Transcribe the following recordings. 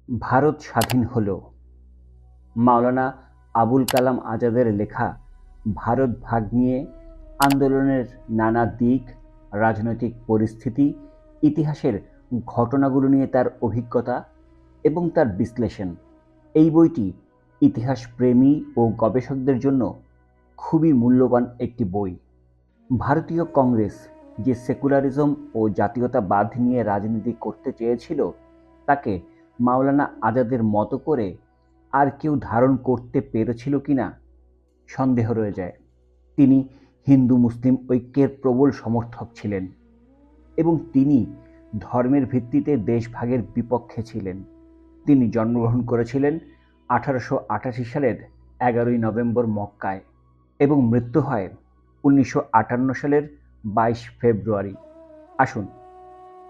ভারত স্বাধীন হলো। মাওলানা আবুল কালাম আজাদের লেখা ভারত ভাগ নিয়ে আন্দোলনের নানা দিক, রাজনৈতিক পরিস্থিতি, ইতিহাসের ঘটনাগুলো নিয়ে তার অভিজ্ঞতা এবং তার বিশ্লেষণ। এই বইটি ইতিহাসপ্রেমী ও গবেষকদের জন্য খুবই মূল্যবান একটি বই। ভারতীয় কংগ্রেস যে সেকুলারিজম ও জাতীয়তাবাদ নিয়ে রাজনীতি করতে চেয়েছিল, তাকে মাওলানা আজাদের মতো করে আর কেউ ধারণ করতে পেরেছিল কিনা সন্দেহ রয়ে যায়। তিনি হিন্দু মুসলিম ঐক্যের প্রবল সমর্থক ছিলেন এবং তিনি ধর্মের ভিত্তিতে দেশভাগের বিপক্ষে ছিলেন। তিনি জন্মগ্রহণ করেছিলেন 1888 সালের 11ই নভেম্বর মক্কায় এবং মৃত্যু হয় 1958 সালের 22 ফেব্রুয়ারি। আসুন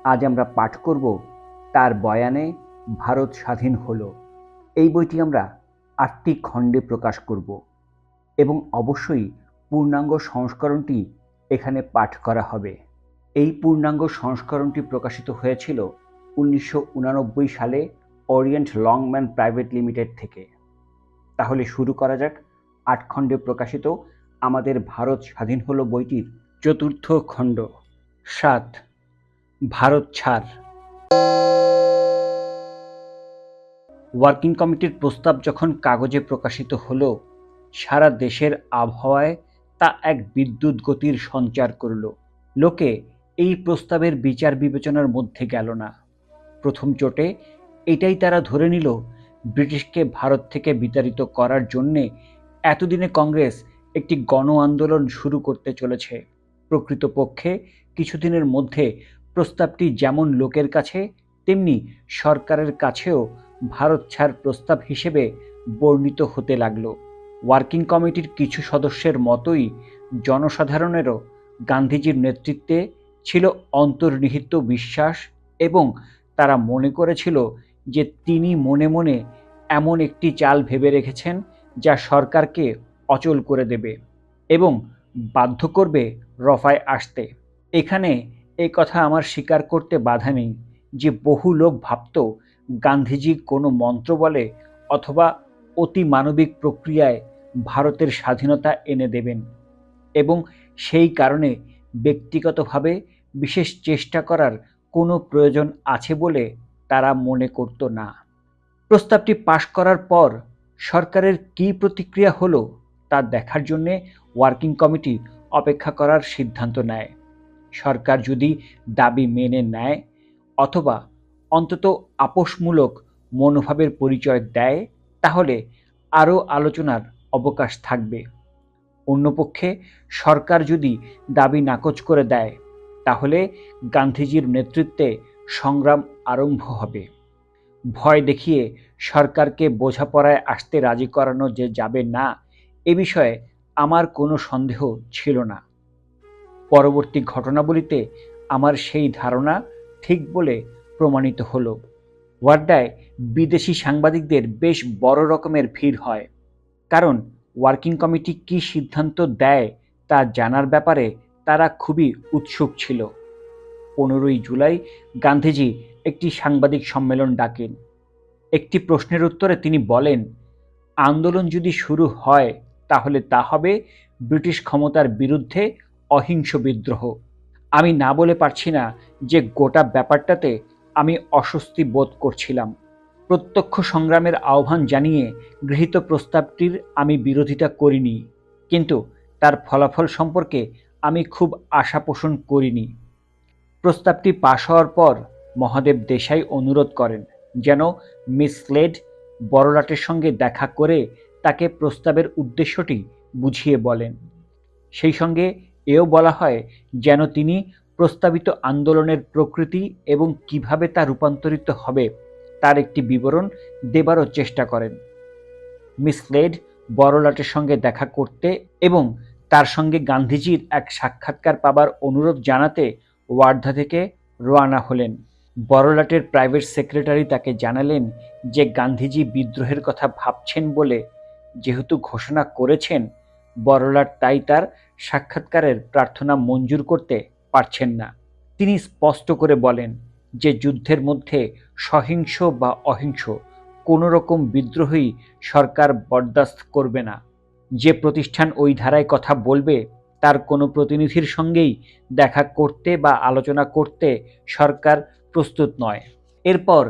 আজ আমরা পাঠ করব তার বয়ানে ভারত স্বাধীন হলো। এই বইটি আমরা 8টি খণ্ডে প্রকাশ করব এবং অবশ্যই পূর্ণাঙ্গ সংস্করণটি এখানে পাঠ করা হবে। এই পূর্ণাঙ্গ সংস্করণটি প্রকাশিত হয়েছিল 1989 সালে ওরিয়েন্ট লংম্যান প্রাইভেট লিমিটেড থেকে। তাহলে শুরু করা যাক 8 খণ্ডে প্রকাশিত আমাদের ভারত স্বাধীন হলো বইটির 4র্থ খণ্ড। 7, ভারত ছাড়। ওয়ার্কিং কমিটির প্রস্তাব যখন কাগজে প্রকাশিত হলো, সারা দেশের আবহাওয়ায় তা এক বিদ্যুৎ গতির সঞ্চার করল। লোকে এই প্রস্তাবের বিচার বিবেচনার মধ্যে গেল না। প্রথম চোটে এটাই তারা ধরে নিল, ব্রিটিশকে ভারত থেকে বিতাড়িত করার জন্যে এতদিনে কংগ্রেস একটি গণ আন্দোলন শুরু করতে চলেছে। প্রকৃতপক্ষে কিছুদিনের মধ্যে প্রস্তাবটি যেমন লোকের কাছে তেমনি সরকারের কাছেও ভারত ছাড় প্রস্তাব হিসেবে বর্ণিত হতে লাগলো। ওয়ার্কিং কমিটির কিছু সদস্যের মতোই জনসাধারণেরও গান্ধীজির নেতৃত্বে ছিল অন্তর্নিহিত বিশ্বাস এবং তারা মনে করেছিল যে তিনি মনে মনে এমন একটি চাল ভেবে রেখেছেন যা সরকারকে অচল করে দেবে এবং বাধ্য করবে রফায় আসতে। এখানে এই কথা আমার স্বীকার করতে বাধা নেই যে বহু লোক ভাবত গান্ধীজি কোনো মন্ত্র বলে অথবা অতি মানবিক প্রক্রিয়ায় ভারতের স্বাধীনতা এনে দেবেন এবং সেই কারণে ব্যক্তিগতভাবে বিশেষ চেষ্টা করার কোনো প্রয়োজন আছে বলে তারা মনে করত না। প্রস্তাবটি পাশ করার পর সরকারের কী প্রতিক্রিয়া হলো তা দেখার জন্য ওয়ার্কিং কমিটি অপেক্ষা করার সিদ্ধান্ত নেয়। সরকার যদি দাবি মেনে নেয় অথবা অন্তত আপোষমূলক মনোভাবের পরিচয় দেয়, তাহলে আরও আলোচনার অবকাশ থাকবে। অন্যপক্ষে সরকার যদি দাবি নাকচ করে দেয়, তাহলে গান্ধীজির নেতৃত্বে সংগ্রাম আরম্ভ হবে। ভয় দেখিয়ে সরকারকে বোঝাপড়ায় আসতে রাজি করানো যে যাবে না, এ বিষয়ে আমার কোনো সন্দেহ ছিল না। পরবর্তী ঘটনাবলিতে আমার সেই ধারণা ঠিক বলে প্রমাণিত হলো। ওয়ার্দায় বিদেশি সাংবাদিকদের বেশ বড় রকমের ভিড় হয়, কারণ ওয়ার্কিং কমিটি কী সিদ্ধান্ত দেয় তা জানার ব্যাপারে তারা খুবই উৎসুক ছিল। 15ই জুলাই গান্ধীজি একটি সাংবাদিক সম্মেলন ডাকেন। একটি প্রশ্নের উত্তরে তিনি বলেন, আন্দোলন যদি শুরু হয় তাহলে তা হবে ব্রিটিশ ক্ষমতার বিরুদ্ধে অহিংস বিদ্রোহ। আমি না বলে পারছি না যে গোটা ব্যাপারটাতে আমি অস্বস্তি বোধ করছিলাম। প্রত্যক্ষ সংগ্রামের আহ্বান জানিয়ে গৃহীত প্রস্তাবটির আমি বিরোধিতা করিনি, কিন্তু তার ফলাফল সম্পর্কে আমি খুব আশা পোষণ করিনি। প্রস্তাবটি পাশ হওয়ার পর মহাদেব দেশাই অনুরোধ করেন যেন মিস স্লেড বড়লাটের সঙ্গে দেখা করে তাকে প্রস্তাবের উদ্দেশ্যটি বুঝিয়ে বলেন। সেই সঙ্গে এও বলা হয় যেন তিনি প্রস্তাবিত আন্দোলনের প্রকৃতি এবং কিভাবে তা রূপান্তরিত হবে তার একটি বিবরণ দেবারও চেষ্টা করেন। মিস স্লেড বড়লাটের সঙ্গে দেখা করতে এবং তার সঙ্গে গান্ধীজির এক সাক্ষাৎকার পাবার অনুরোধ জানাতে ওয়ার্ধা থেকে রওনা হলেন। বড়লাটের প্রাইভেট সেক্রেটারি তাকে জানালেন যে গান্ধীজি বিদ্রোহের কথা ভাবছেন বলে যেহেতু ঘোষণা করেছেন, বড়লাট তাই তার সাক্ষাৎকারের প্রার্থনা মঞ্জুর করতে পারছেন না। তিনি স্পষ্ট করে বলেন যে যুদ্ধের মধ্যে সহিংস বা অহিংস কোনো রকম বিদ্রোহী সরকার বরদাস্ত করবে না। যে প্রতিষ্ঠান ওই ধারায় কথা বলবে তার কোনো প্রতিনিধির সঙ্গেই দেখা করতে বা আলোচনা করতে সরকার প্রস্তুত নয়। এরপর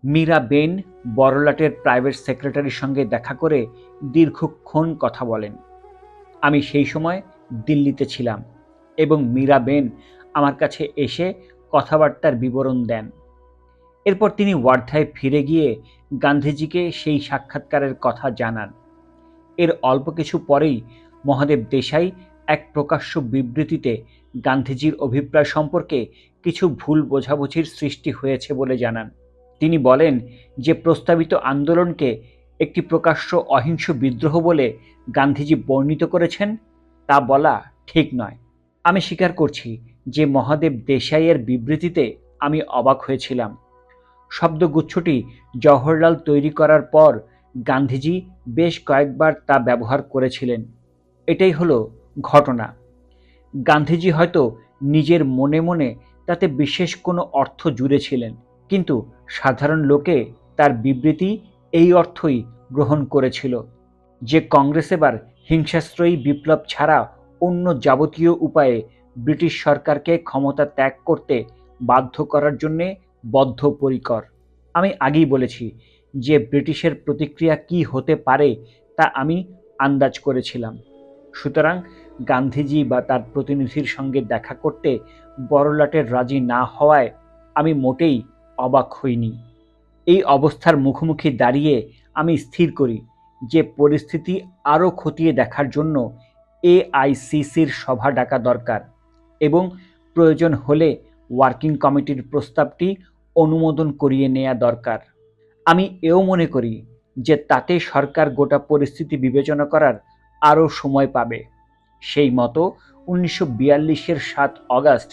মীরা বেন বড়লাটের প্রাইভেট সেক্রেটারির সঙ্গে দেখা করে দীর্ঘক্ষণ কথা বলেন। আমি সেই সময় দিল্লিতে ছিলাম এবং মীরা বেন আমার কাছে এসে কথাবার্তার বিবরণ দেন। এরপর তিনি ওয়ার্ধায় ফিরে গিয়ে গান্ধীজিকে সেই সাক্ষাৎকারের কথা জানান। এর অল্প কিছু পরেই মহাদেব দেশাই এক প্রকাশ্য বিবৃতিতে গান্ধীজির অভিপ্রায় সম্পর্কে কিছু ভুল বোঝাবুঝির সৃষ্টি হয়েছে বলে জানান। তিনি বলেন যে প্রস্তাবিত আন্দোলনকে একটি প্রকাশ্য অহিংস বিদ্রোহ বলে গান্ধীজি বর্ণিত করেছেন তা বলা ঠিক নয়। আমি স্বীকার করছি যে মহাদেব দেশাইয়ের বিবৃতিতে আমি অবাক হয়েছিলাম। শব্দগুচ্ছটি জওহরলাল তৈরি করার পর গান্ধীজি বেশ কয়েকবার তা ব্যবহার করেছিলেন। এটাই হলো ঘটনা। গান্ধীজি হয়তো নিজের মনে মনে তাতে বিশেষ কোনো অর্থ জুড়েছিলেন, কিন্তু সাধারণ লোকে তার বিবৃতি এই অর্থই গ্রহণ করেছিল যে কংগ্রেস এবার হিংসাশ্রয়ী বিপ্লব ছাড়া অন্য যাবতীয় উপায়ে ব্রিটিশ সরকারকে ক্ষমতা ত্যাগ করতে বাধ্য করার জন্যে বদ্ধপরিকর। আমি আগেই বলেছি যে ব্রিটিশের প্রতিক্রিয়া কী হতে পারে তা আমি আন্দাজ করেছিলাম। সুতরাং গান্ধীজি বা তার প্রতিনিধির সঙ্গে দেখা করতে বড়লাটের রাজি না হওয়ায় আমি মোটেই অবাক হইনি। এই অবস্থার মুখোমুখি দাঁড়িয়ে আমি স্থির করি যে পরিস্থিতি আরও খতিয়ে দেখার জন্য এআইসিসির সভা ডাকা দরকার এবং প্রয়োজন হলে ওয়ার্কিং কমিটির প্রস্তাবটি অনুমোদন করিয়ে নেওয়া দরকার। আমি এও মনে করি যে তাতে সরকার গোটা পরিস্থিতি বিবেচনা করার আরও সময় পাবে। সেই মতো 1942-এর 7 অগাস্ট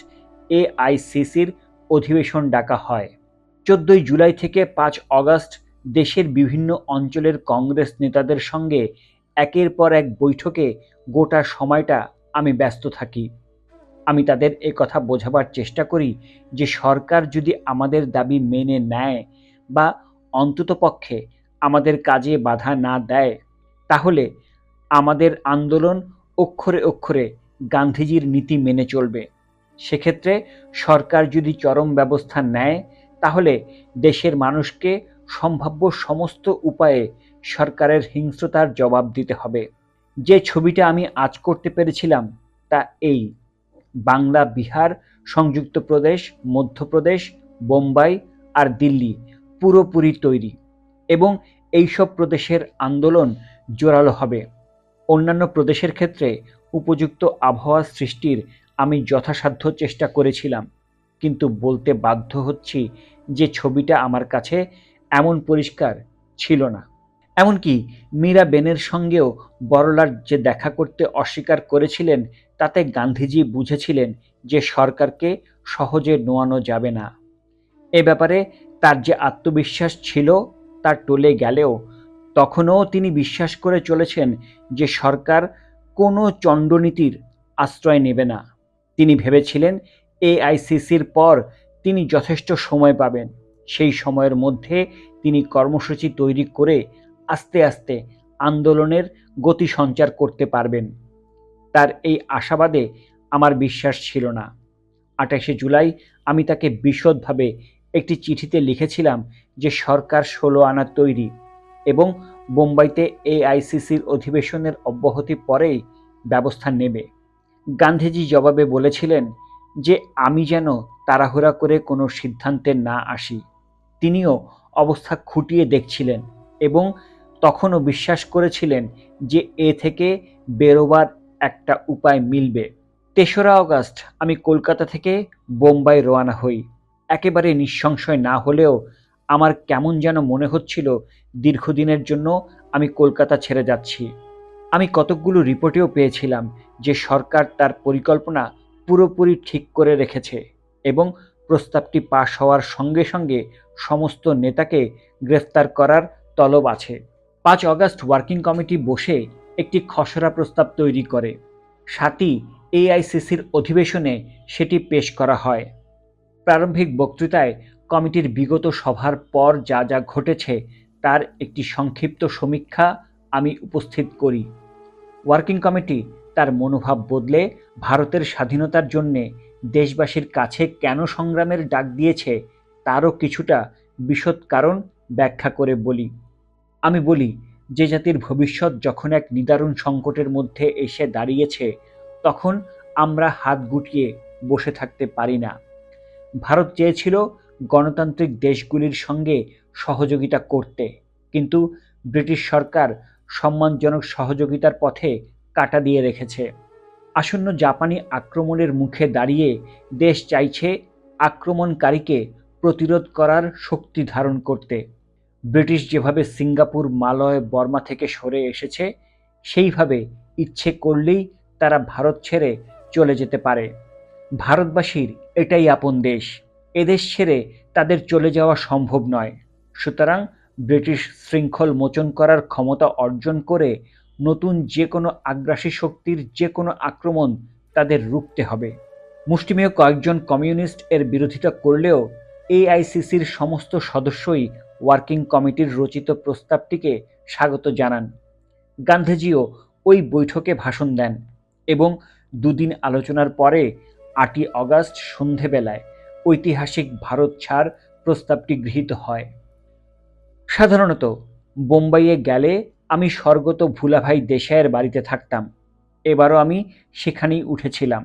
এআইসিসির অধিবেশন ডাকা হয়। 14 জুলাই থেকে 5 অগাস্ট দেশের বিভিন্ন অঞ্চলের কংগ্রেস নেতাদের সঙ্গে একের পর এক বৈঠকে গোটা সময়টা আমি ব্যস্ত থাকি। আমি তাদের কথা বোঝাবার চেষ্টা করি যে সরকার যদি আমাদের দাবি মেনে নেয় বা অন্ততপক্ষে আমাদের কাজে বাধা না দেয়, তাহলে আমাদের আন্দোলন অক্ষরে অক্ষরে গান্ধীজির নীতি মেনে চলবে। সেক্ষেত্রে সরকার যদি চরম ব্যবস্থা নেয়, তাহলে দেশের মানুষকে সম্ভাব্য সমস্ত উপায়ে সরকারের হিংস্রতার জবাব দিতে হবে। যে ছবিটা আমি আঁচ করতে পেরেছিলাম তা এই: বাংলা, বিহার, সংযুক্ত প্রদেশ, মধ্যপ্রদেশ, বোম্বাই আর দিল্লি পুরোপুরি তৈরি এবং এইসব প্রদেশের আন্দোলন জোরালো হবে। অন্যান্য প্রদেশের ক্ষেত্রে উপযুক্ত আবহাওয়া সৃষ্টির আমি যথাসাধ্য চেষ্টা করেছিলাম, কিন্তু বলতে বাধ্য হচ্ছি যে ছবিটা আমার কাছে এমন পরিষ্কার ছিল না। এমনকি মীরা বেনের সঙ্গেও বড়লাট যে দেখা করতে অস্বীকার করেছিলেন তাতে গান্ধীজি বুঝেছিলেন যে সরকারকে সহজে নোয়ানো যাবে না। এ ব্যাপারে তার যে আত্মবিশ্বাস ছিল তা টলে গেলেও তখনও তিনি বিশ্বাস করে চলেছেন যে সরকার কোনো চণ্ডনীতির আশ্রয় নেবে না। তিনি ভেবেছিলেন এআইসিসির পর তিনি যথেষ্ট সময় পাবেন। সেই সময়ের মধ্যে তিনি কর্মসূচি তৈরি করে আস্তে আস্তে আন্দোলনের গতি সঞ্চার করতে পারবেন। তার এই আশাবাদে আমার বিশ্বাস ছিল না। 28শে জুলাই আমি তাকে বিশদভাবে একটি চিঠিতে লিখেছিলাম যে সরকার 16 আনা তৈরি এবং বোম্বাইতে এআইসিসির অধিবেশনের অব্যাহতি পরেই ব্যবস্থা নেবে। গান্ধীজি জবাবে বলেছিলেন যে আমি যেন তাড়াহুড়া করে কোনো সিদ্ধান্তে না আসি। তিনিও অবস্থা খুঁটিয়ে দেখছিলেন এবং তখনও বিশ্বাস করেছিলেন যে এ থেকে বেরোবার একটা উপায় মিলবে। 3রা অগাস্ট আমি কলকাতা থেকে বোম্বাই রওনা হই। একেবারে নিঃসংশয় না হলেও আমার কেমন যেন মনে হচ্ছিল দীর্ঘদিনের জন্য আমি কলকাতা ছেড়ে যাচ্ছি। আমি কতকগুলো রিপোর্টেও পেয়েছিলাম যে সরকার তার পরিকল্পনা পুরোপুরি ঠিক করে রেখেছে এবং প্রস্তাবটি পাশ হওয়ার সঙ্গে সঙ্গে সমস্ত নেতাকে গ্রেফতার করার তলব আছে। 5 অগাস্ট ওয়ার্কিং কমিটি বসে একটি খসড়া প্রস্তাব তৈরি করে। 7ই এআইসিসির অধিবেশনে সেটি পেশ করা হয়। প্রারম্ভিক বক্তৃতায় কমিটির বিগত সভার পর যা যা ঘটেছে তার একটি সংক্ষিপ্ত সমীক্ষা আমি উপস্থিত করি। ওয়ার্কিং কমিটি তার মনোভাব বদলে ভারতের স্বাধীনতার জন্যে দেশবাসীর কাছে কেন সংগ্রামের ডাক দিয়েছে তারও কিছুটা বিশদ কারণ ব্যাখ্যা করে বলি। আমি বলি, যে জাতির ভবিষ্যৎ যখন এক নিদারুণ সংকটের মধ্যে এসে দাঁড়িয়েছে, তখন আমরা হাত গুটিয়ে বসে থাকতে পারি না। ভারত চেয়েছিল গণতান্ত্রিক দেশগুলির সঙ্গে সহযোগিতা করতে, কিন্তু ব্রিটিশ সরকার সম্মানজনক সহযোগিতার পথে কাঁটা দিয়ে রেখেছে। আসন্ন জাপানি আক্রমণের মুখে দাঁড়িয়ে দেশ চাইছে আক্রমণকারীকে প্রতিরোধ করার শক্তি ধারণ করতে। ব্রিটিশ যেভাবে সিঙ্গাপুর, মালয়, বর্মা থেকে সরে এসেছে, সেইভাবে ইচ্ছে করলেই তারা ভারত ছেড়ে চলে যেতে পারে। ভারতবাসীর এটাই আপন দেশ, এদেশ ছেড়ে তাদের চলে যাওয়া সম্ভব নয়। সুতরাং ব্রিটিশ শৃঙ্খল মোচন করার ক্ষমতা অর্জন করে নতুন যে কোনো আগ্রাসী শক্তির যে কোনো আক্রমণ তাদের রুখতে হবে। মুষ্টিমেয় কয়েকজন কমিউনিস্ট এর বিরোধিতা করলেও এআইসিসির সমস্ত সদস্যই ওয়ার্কিং কমিটির রচিত প্রস্তাবটিকে স্বাগত জানান। গান্ধীজিও ওই বৈঠকে ভাষণ দেন এবং দুদিন আলোচনার পরে ৮ই অগাস্ট সন্ধেবেলায় ঐতিহাসিক ভারত ছাড় প্রস্তাবটি গৃহীত হয়। সাধারণত বোম্বাইয়ে গেলে আমি স্বর্গত ভুলাভাই দেশাইয়ের বাড়িতে থাকতাম। এবারও আমি সেখানেই উঠেছিলাম।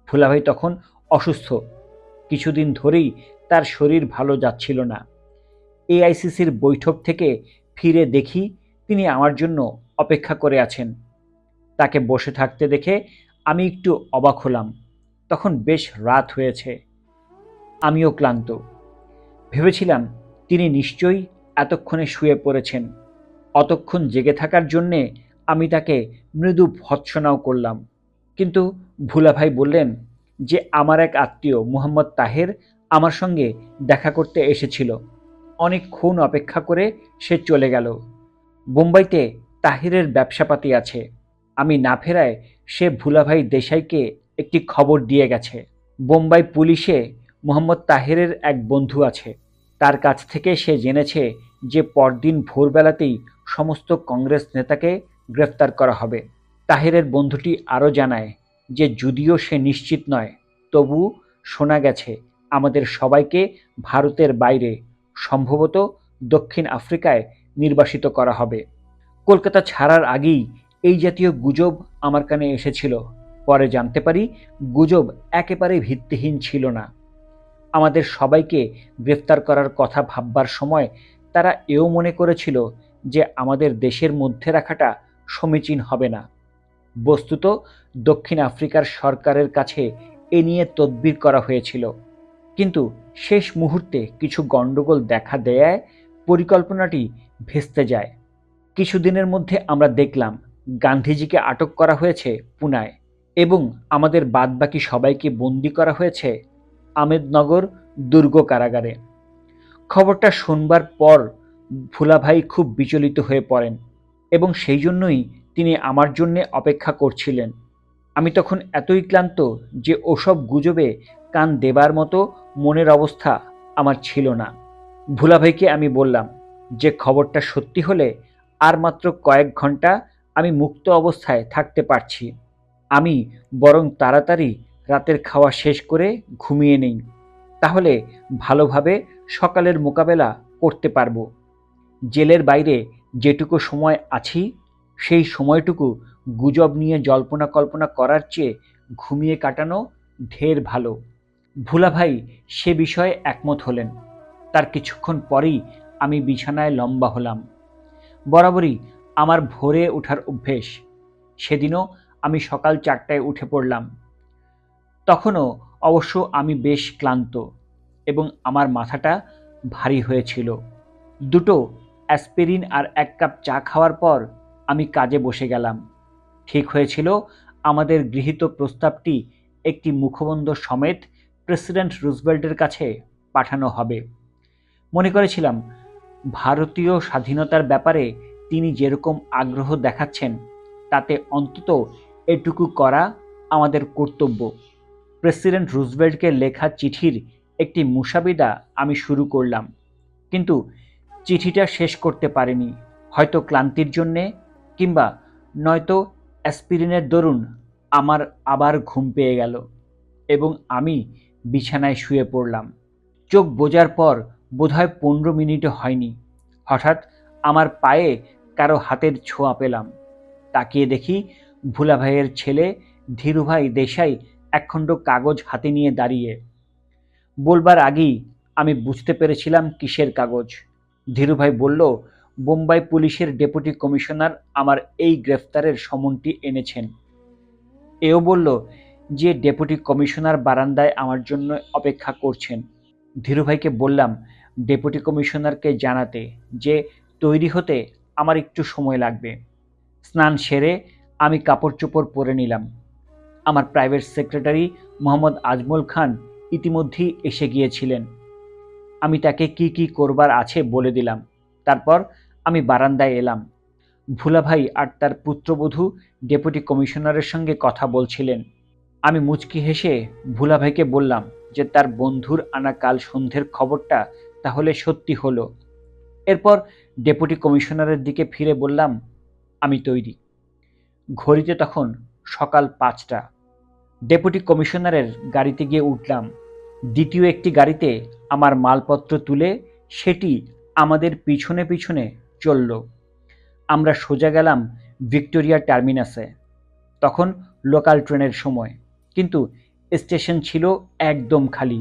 ভুলাভাই তখন অসুস্থ, কিছুদিন ধরেই তার শরীর ভালো যাচ্ছিল না। এআইসিসির বৈঠক থেকে ফিরে দেখি তিনি আমার জন্য অপেক্ষা করে আছেন। তাকে বসে থাকতে দেখে আমি একটু অবাক হলাম। তখন বেশ রাত হয়েছে, আমিও ক্লান্ত। ভেবেছিলাম তিনি নিশ্চয়ই এতক্ষণে শুয়ে পড়েছেন। অতক্ষণ জেগে থাকার জন্যে আমি তাকে মৃদু ভর্ৎসনাও করলাম। কিন্তু ভুলাভাই বললেন যে আমার এক আত্মীয় মুহাম্মদ তাহের আমার সঙ্গে দেখা করতে এসেছিল। অনেকক্ষণ অপেক্ষা করে সে চলে গেল। বোম্বাইতে তাহিরের ব্যবসাপাতি আছে। আমি না ফেরায় সে ভুলাভাই দেশাইকে একটি খবর দিয়ে গেছে। বোম্বাই পুলিশে মোহাম্মদ তাহেরের এক বন্ধু আছে। তার কাছ থেকে সে জেনেছে যে পরদিন ভোরবেলাতেই সমস্ত কংগ্রেস নেতাকে গ্রেফতার করা হবে। তাহেরের বন্ধুটি আরও জানায় যে যদিও সে নিশ্চিত নয়, তবু শোনা গেছে আমাদের সবাইকে ভারতের বাইরে, সম্ভবত দক্ষিণ আফ্রিকায় নির্বাসিত করা হবে। কলকাতা ছাড়ার আগেই এই জাতীয় গুজব আমার কানে এসেছিল। পরে জানতে পারি গুজব একেবারে ভিত্তিহীন ছিল না। আমাদের সবাইকে গ্রেফতার করার কথা ভাববার সময় তারা এও মনে করেছিল যে আমাদের দেশের মধ্যে রাখাটা সমীচীন হবে না। বস্তুত দক্ষিণ আফ্রিকার সরকারের কাছে এ নিয়ে তদবির করা হয়েছিল, কিন্তু শেষ মুহূর্তে কিছু গণ্ডগোল দেখা দেয়ায় পরিকল্পনাটি ভেস্তে যায়। কিছুদিনের মধ্যে আমরা দেখলাম গান্ধীজিকে আটক করা হয়েছে পুনায় এবং আমাদের বাদবাকি সবাইকে বন্দি করা হয়েছে আমেদনগর দুর্গ কারাগারে। খবরটা শুনবার পর ভুলাভাই খুব বিচলিত হয়ে পড়েন এবং সেই জন্যই তিনি আমার জন্যে অপেক্ষা করছিলেন। আমি তখন এতই ক্লান্ত যে ওসব গুজবে কান দেবার মতো মনের অবস্থা আমার ছিল না। ভুলাভাইকে আমি বললাম যে খবরটা সত্যি হলে আর মাত্র কয়েক ঘন্টা আমি মুক্ত অবস্থায় থাকতে পারছি। আমি বরং তাড়াতাড়ি রাতের খাওয়া শেষ করে ঘুমিয়ে নেই, তাহলে ভালোভাবে সকালের মোকাবেলা করতে পারবো। জেলের বাইরে যেটুকু সময় আছি সেই সময়টুকু গুজব নিয়ে জল্পনা কল্পনা করার চেয়ে ঘুমিয়ে কাটানো ঢের ভালো। ভুলাভাই সে বিষয়ে একমত হলেন। তার কিছুক্ষণ পরেই আমি বিছানায় লম্বা হলাম। বরাবরই আমার ভোরে ওঠার অভ্যেস। সেদিনও আমি সকাল 4টায় উঠে পড়লাম। তখনও অবশ্য আমি বেশ ক্লান্ত এবং আমার মাথাটা ভারী হয়েছিল। দুটো অ্যাসপিরিন আর 1 কাপ চা খাওয়ার পর আমি কাজে বসে গেলাম। ঠিক হয়েছিল আমাদের গৃহীত প্রস্তাবটি একটি মুখবন্ধ সমেত প্রেসিডেন্ট রুজভেল্টের কাছে পাঠানো হবে। মনে করেছিলাম ভারতীয় স্বাধীনতার ব্যাপারে তিনি যেরকম আগ্রহ দেখাচ্ছেন তাতে অন্তত এটুকু করা আমাদের কর্তব্য। প্রেসিডেন্ট রুজভেল্টকে লেখা চিঠির একটি মুসাবিদা আমি শুরু করলাম, কিন্তু চিঠিটা শেষ করতে পারিনি। হয়তো ক্লান্তির জন্যে, কিংবা নয়তো অ্যাসপিরিনের দরুন আমার আবার ঘুম পেয়ে গেল এবং আমি বিছানায় শুয়ে পড়লাম। চোখ বোজার পর বোধহয় 15 মিনিটও হয়নি, হঠাৎ আমার পায়ে কারো হাতের ছোঁয়া পেলাম। তাকিয়ে দেখি ভোলা ভাইয়ের ছেলে ধীরুভাই দেশাই একখণ্ড কাগজ হাতে নিয়ে দাঁড়িয়ে। বলবার আগেই আমি বুঝতে পেরেছিলাম কিসের কাগজ। ধীরুভাই বলল, বোম্বাই পুলিশের ডেপুটি কমিশনার আমার এই গ্রেফতারের সমনটি এনেছেন। এও বলল যে ডেপুটি কমিশনার বারান্দায় আমার জন্য অপেক্ষা করছেন। ধীরুভাইকে বললাম ডেপুটি কমিশনারকে জানাতে যে তৈরি হতে আমার একটু সময় লাগবে। স্নান সেরে আমি কাপড় চোপড় পরে নিলাম। আমার প্রাইভেট সেক্রেটারি মোহাম্মদ আজমল খান ইতিমধ্যেই এসে গিয়েছিলেন। আমি তাকে কি কি করবার আছে বলে দিলাম। তারপর আমি বারান্দায় এলাম। ভোলা ভাই আর তার পুত্রবধূ ডেপুটি কমিশনারের সঙ্গে কথা বলছিলেন। আমি মুচকি হেসে ভোলা ভাইকে বললাম যে তার বন্ধুর আনা কাল সন্ধ্যের খবরটা তাহলে সত্যি হলো। এরপর ডেপুটি কমিশনারের দিকে ফিরে বললাম, আমি তৈরি। ঘড়িতে তখন সকাল 5টা। ডেপুটি কমিশনারের গাড়িতে গিয়ে উঠলাম। দ্বিতীয় একটি গাড়িতে আমার মালপত্র তুলে সেটি আমাদের পিছনে পিছনে চলল। আমরা সোজা গেলাম ভিক্টোরিয়া টার্মিনাসে। তখন লোকাল ট্রেনের সময়, কিন্তু স্টেশন ছিল একদম খালি।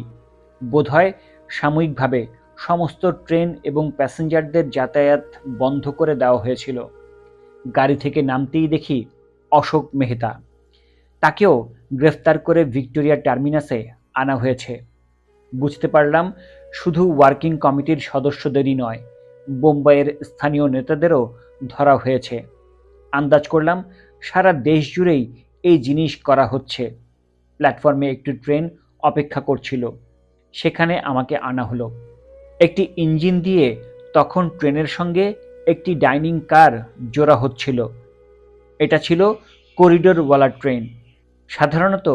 বোধহয় সাময়িকভাবে সমস্ত ট্রেন এবং প্যাসেঞ্জারদের যাতায়াত বন্ধ করে দেওয়া হয়েছিল। গাড়ি থেকে নামতেই দেখি অশোক মেহতা। তাকেও গ্রেফতার করে ভিক্টোরিয়া টার্মিনাসে আনা হয়েছে। বুঝতে পারলাম শুধু ওয়ার্কিং কমিটির সদস্যদেরই নয়, বোম্বাইয়ের স্থানীয় নেতাদেরও ধরা হয়েছে। আন্দাজ করলাম সারা দেশ জুড়েই এই জিনিস করা হচ্ছে। প্ল্যাটফর্মে একটি ট্রেন অপেক্ষা করছিল, সেখানে আমাকে আনা হলো। একটি ইঞ্জিন দিয়ে তখন ট্রেনের সঙ্গে একটি ডাইনিং কার জোড়া হচ্ছিল। এটা ছিল করিডোরওয়ালা ট্রেন, সাধারণত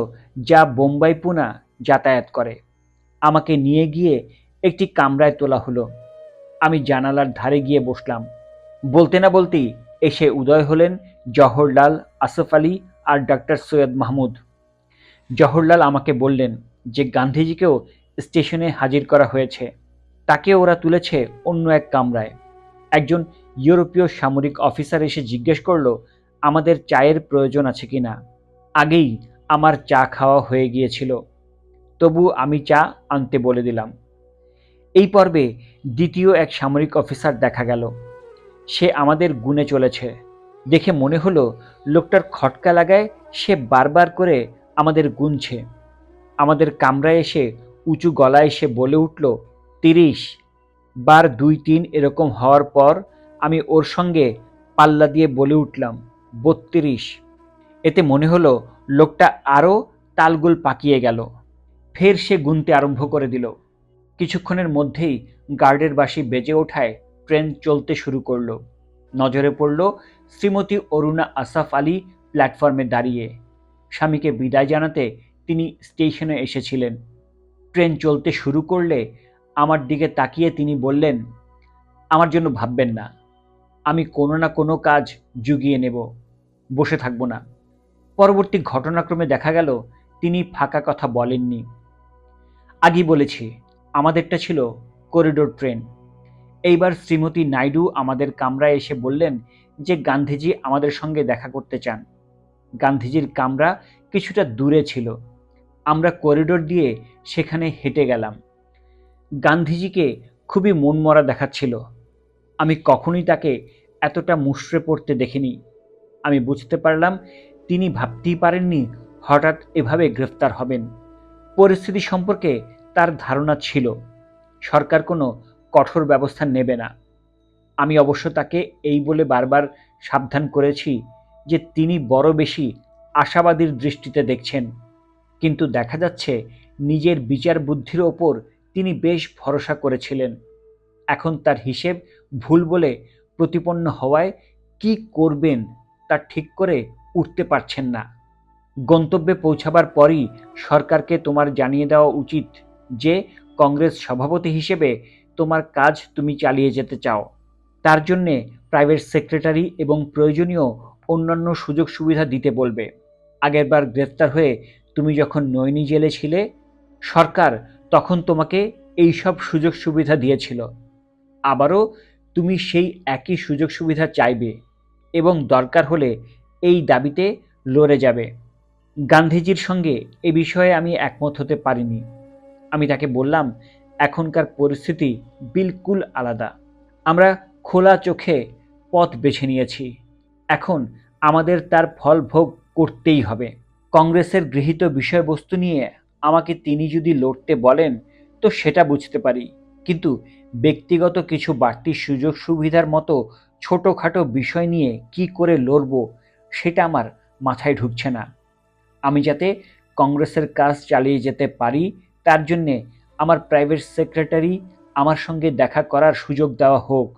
যা বোম্বাই পুনা যাতায়াত করে। আমাকে নিয়ে গিয়ে একটি কামরায় তোলা হলো। আমি জানালার ধারে গিয়ে বসলাম। বলতে না বলতেই এসে উদয় হলেন জওহরলাল, আসফ আলী আর ডক্টর সৈয়দ মাহমুদ। জওহরলাল আমাকে বললেন যে গান্ধীজিকেও স্টেশনে হাজির করা হয়েছে। তাকে ওরা তুলেছে অন্য এক কামরায়। একজন ইউরোপীয় সামরিক অফিসার এসে জিজ্ঞেস করলো আমাদের চায়ের প্রয়োজন আছে কিনা। আগেই আমার চা খাওয়া হয়ে গিয়েছিল, তবু আমি চা আনতে বলে দিলাম। এই পর্বে দ্বিতীয় এক সামরিক অফিসার দেখা গেল। সে আমাদের গুনে চলেছে। দেখে মনে হলো লোকটার খটকা লাগায় সে বারবার করে আমাদের গুনছে। আমাদের কামরায় এসে উঁচু গলায় সে বলে উঠল 30 বার 2 3 এরকম হওয়ার পর আমি ওর সঙ্গে পাল্লা দিয়ে বলে উঠলাম 32। এতে মনে হলো লোকটা আরও তালগোল পাকিয়ে গেল। ফের সে গুনতে আরম্ভ করে দিল। কিছুক্ষণের মধ্যেই গার্ডের বাঁশি বেজে ওঠায় ট্রেন চলতে শুরু করলো। নজরে পড়ল শ্রীমতী অরুণা আসফ আলী প্ল্যাটফর্মে দাঁড়িয়ে। স্বামীকে বিদায় জানাতে তিনি স্টেশনে এসেছিলেন। ট্রেন চলতে শুরু করলে আমার দিকে তাকিয়ে তিনি বললেন, আমার জন্য ভাববেন না, আমি কোনো না কোনো কাজ জুগিয়ে নেব, বসে থাকবো না। পরবর্তী ঘটনাক্রমে দেখা গেল তিনি ফাঁকা কথা বলেননি। আগেই বলেছি আমাদেরটা ছিল করিডোর ট্রেন। এইবার শ্রীমতী নাইডু আমাদের কামরায় এসে বললেন যে গান্ধীজি আমাদের সঙ্গে দেখা করতে চান। গান্ধীজির কামরা কিছুটা দূরে ছিল। আমরা করিডোর দিয়ে সেখানে হেঁটে গেলাম। গান্ধীজিকে খুবই মনমরা দেখাচ্ছিল। আমি কখনোই তাকে এতটা মুষড়ে পড়তে দেখিনি। আমি বুঝতে পারলাম তিনি ভাবতেই পারেননি হঠাৎ এভাবে গ্রেফতার হবেন। পরিস্থিতি সম্পর্কে তার ধারণা ছিল সরকার কোনো কঠোর ব্যবস্থা নেবে না। আমি অবশ্য তাকে এই বলে বারবার সাবধান করেছি যে তিনি বড় বেশি আশাবাদীর দৃষ্টিতে দেখছেন, কিন্তু দেখা যাচ্ছে নিজের বিচার বুদ্ধির ওপর তিনি বেশ ভরসা করেছিলেন। এখন তার হিসেব ভুল বলে প্রতিপন্ন হওয়ায় কি করবেন তা ঠিক করে উঠতে পারছেন না। গন্তব্যে পৌঁছাবার পরই সরকারকে তোমার জানিয়ে দেওয়া উচিত যে কংগ্রেস সভাপতি হিসেবে তোমার কাজ তুমি চালিয়ে যেতে চাও। তার জন্যে প্রাইভেট সেক্রেটারি এবং প্রয়োজনীয় অন্যান্য সুযোগ সুবিধা দিতে বলবে। আগেরবার গ্রেফতার হয়ে তুমি যখন নৈনী জেলে ছিলে, সরকার তখন তোমাকে এইসব সুযোগ সুবিধা দিয়েছিল। আবারও তুমি সেই একই সুযোগ সুবিধা চাইবে এবং দরকার হলে এই দাবিতে লড়ে যাবে। গান্ধীজির সঙ্গে এ বিষয়ে আমি একমত হতে পারিনি। আমি তাকে বললাম, এখনকার পরিস্থিতি বিলকুল আলাদা। আমরা খোলা চোখে পথ বেছে নিয়েছি, এখন আমাদের তার ফল ভোগ করতেই হবে। কংগ্রেসের গৃহীত বিষয়বস্তু নিয়ে আমাকে তিনি যদি লড়তে বলেন তো সেটা বুঝতে পারি, কিন্তু ব্যক্তিগত কিছু বাড়তি সুযোগ সুবিধার মতো ছোটোখাটো বিষয় নিয়ে কি করে লড়ব সেটা আমার মাথায় ঢুকছে না। আমি যাতে কংগ্রেসের কাজ চালিয়ে যেতে পারি তার জন্যে আমার প্রাইভেট সেক্রেটারি আমার সঙ্গে দেখা করার সুযোগ দেওয়া হোক।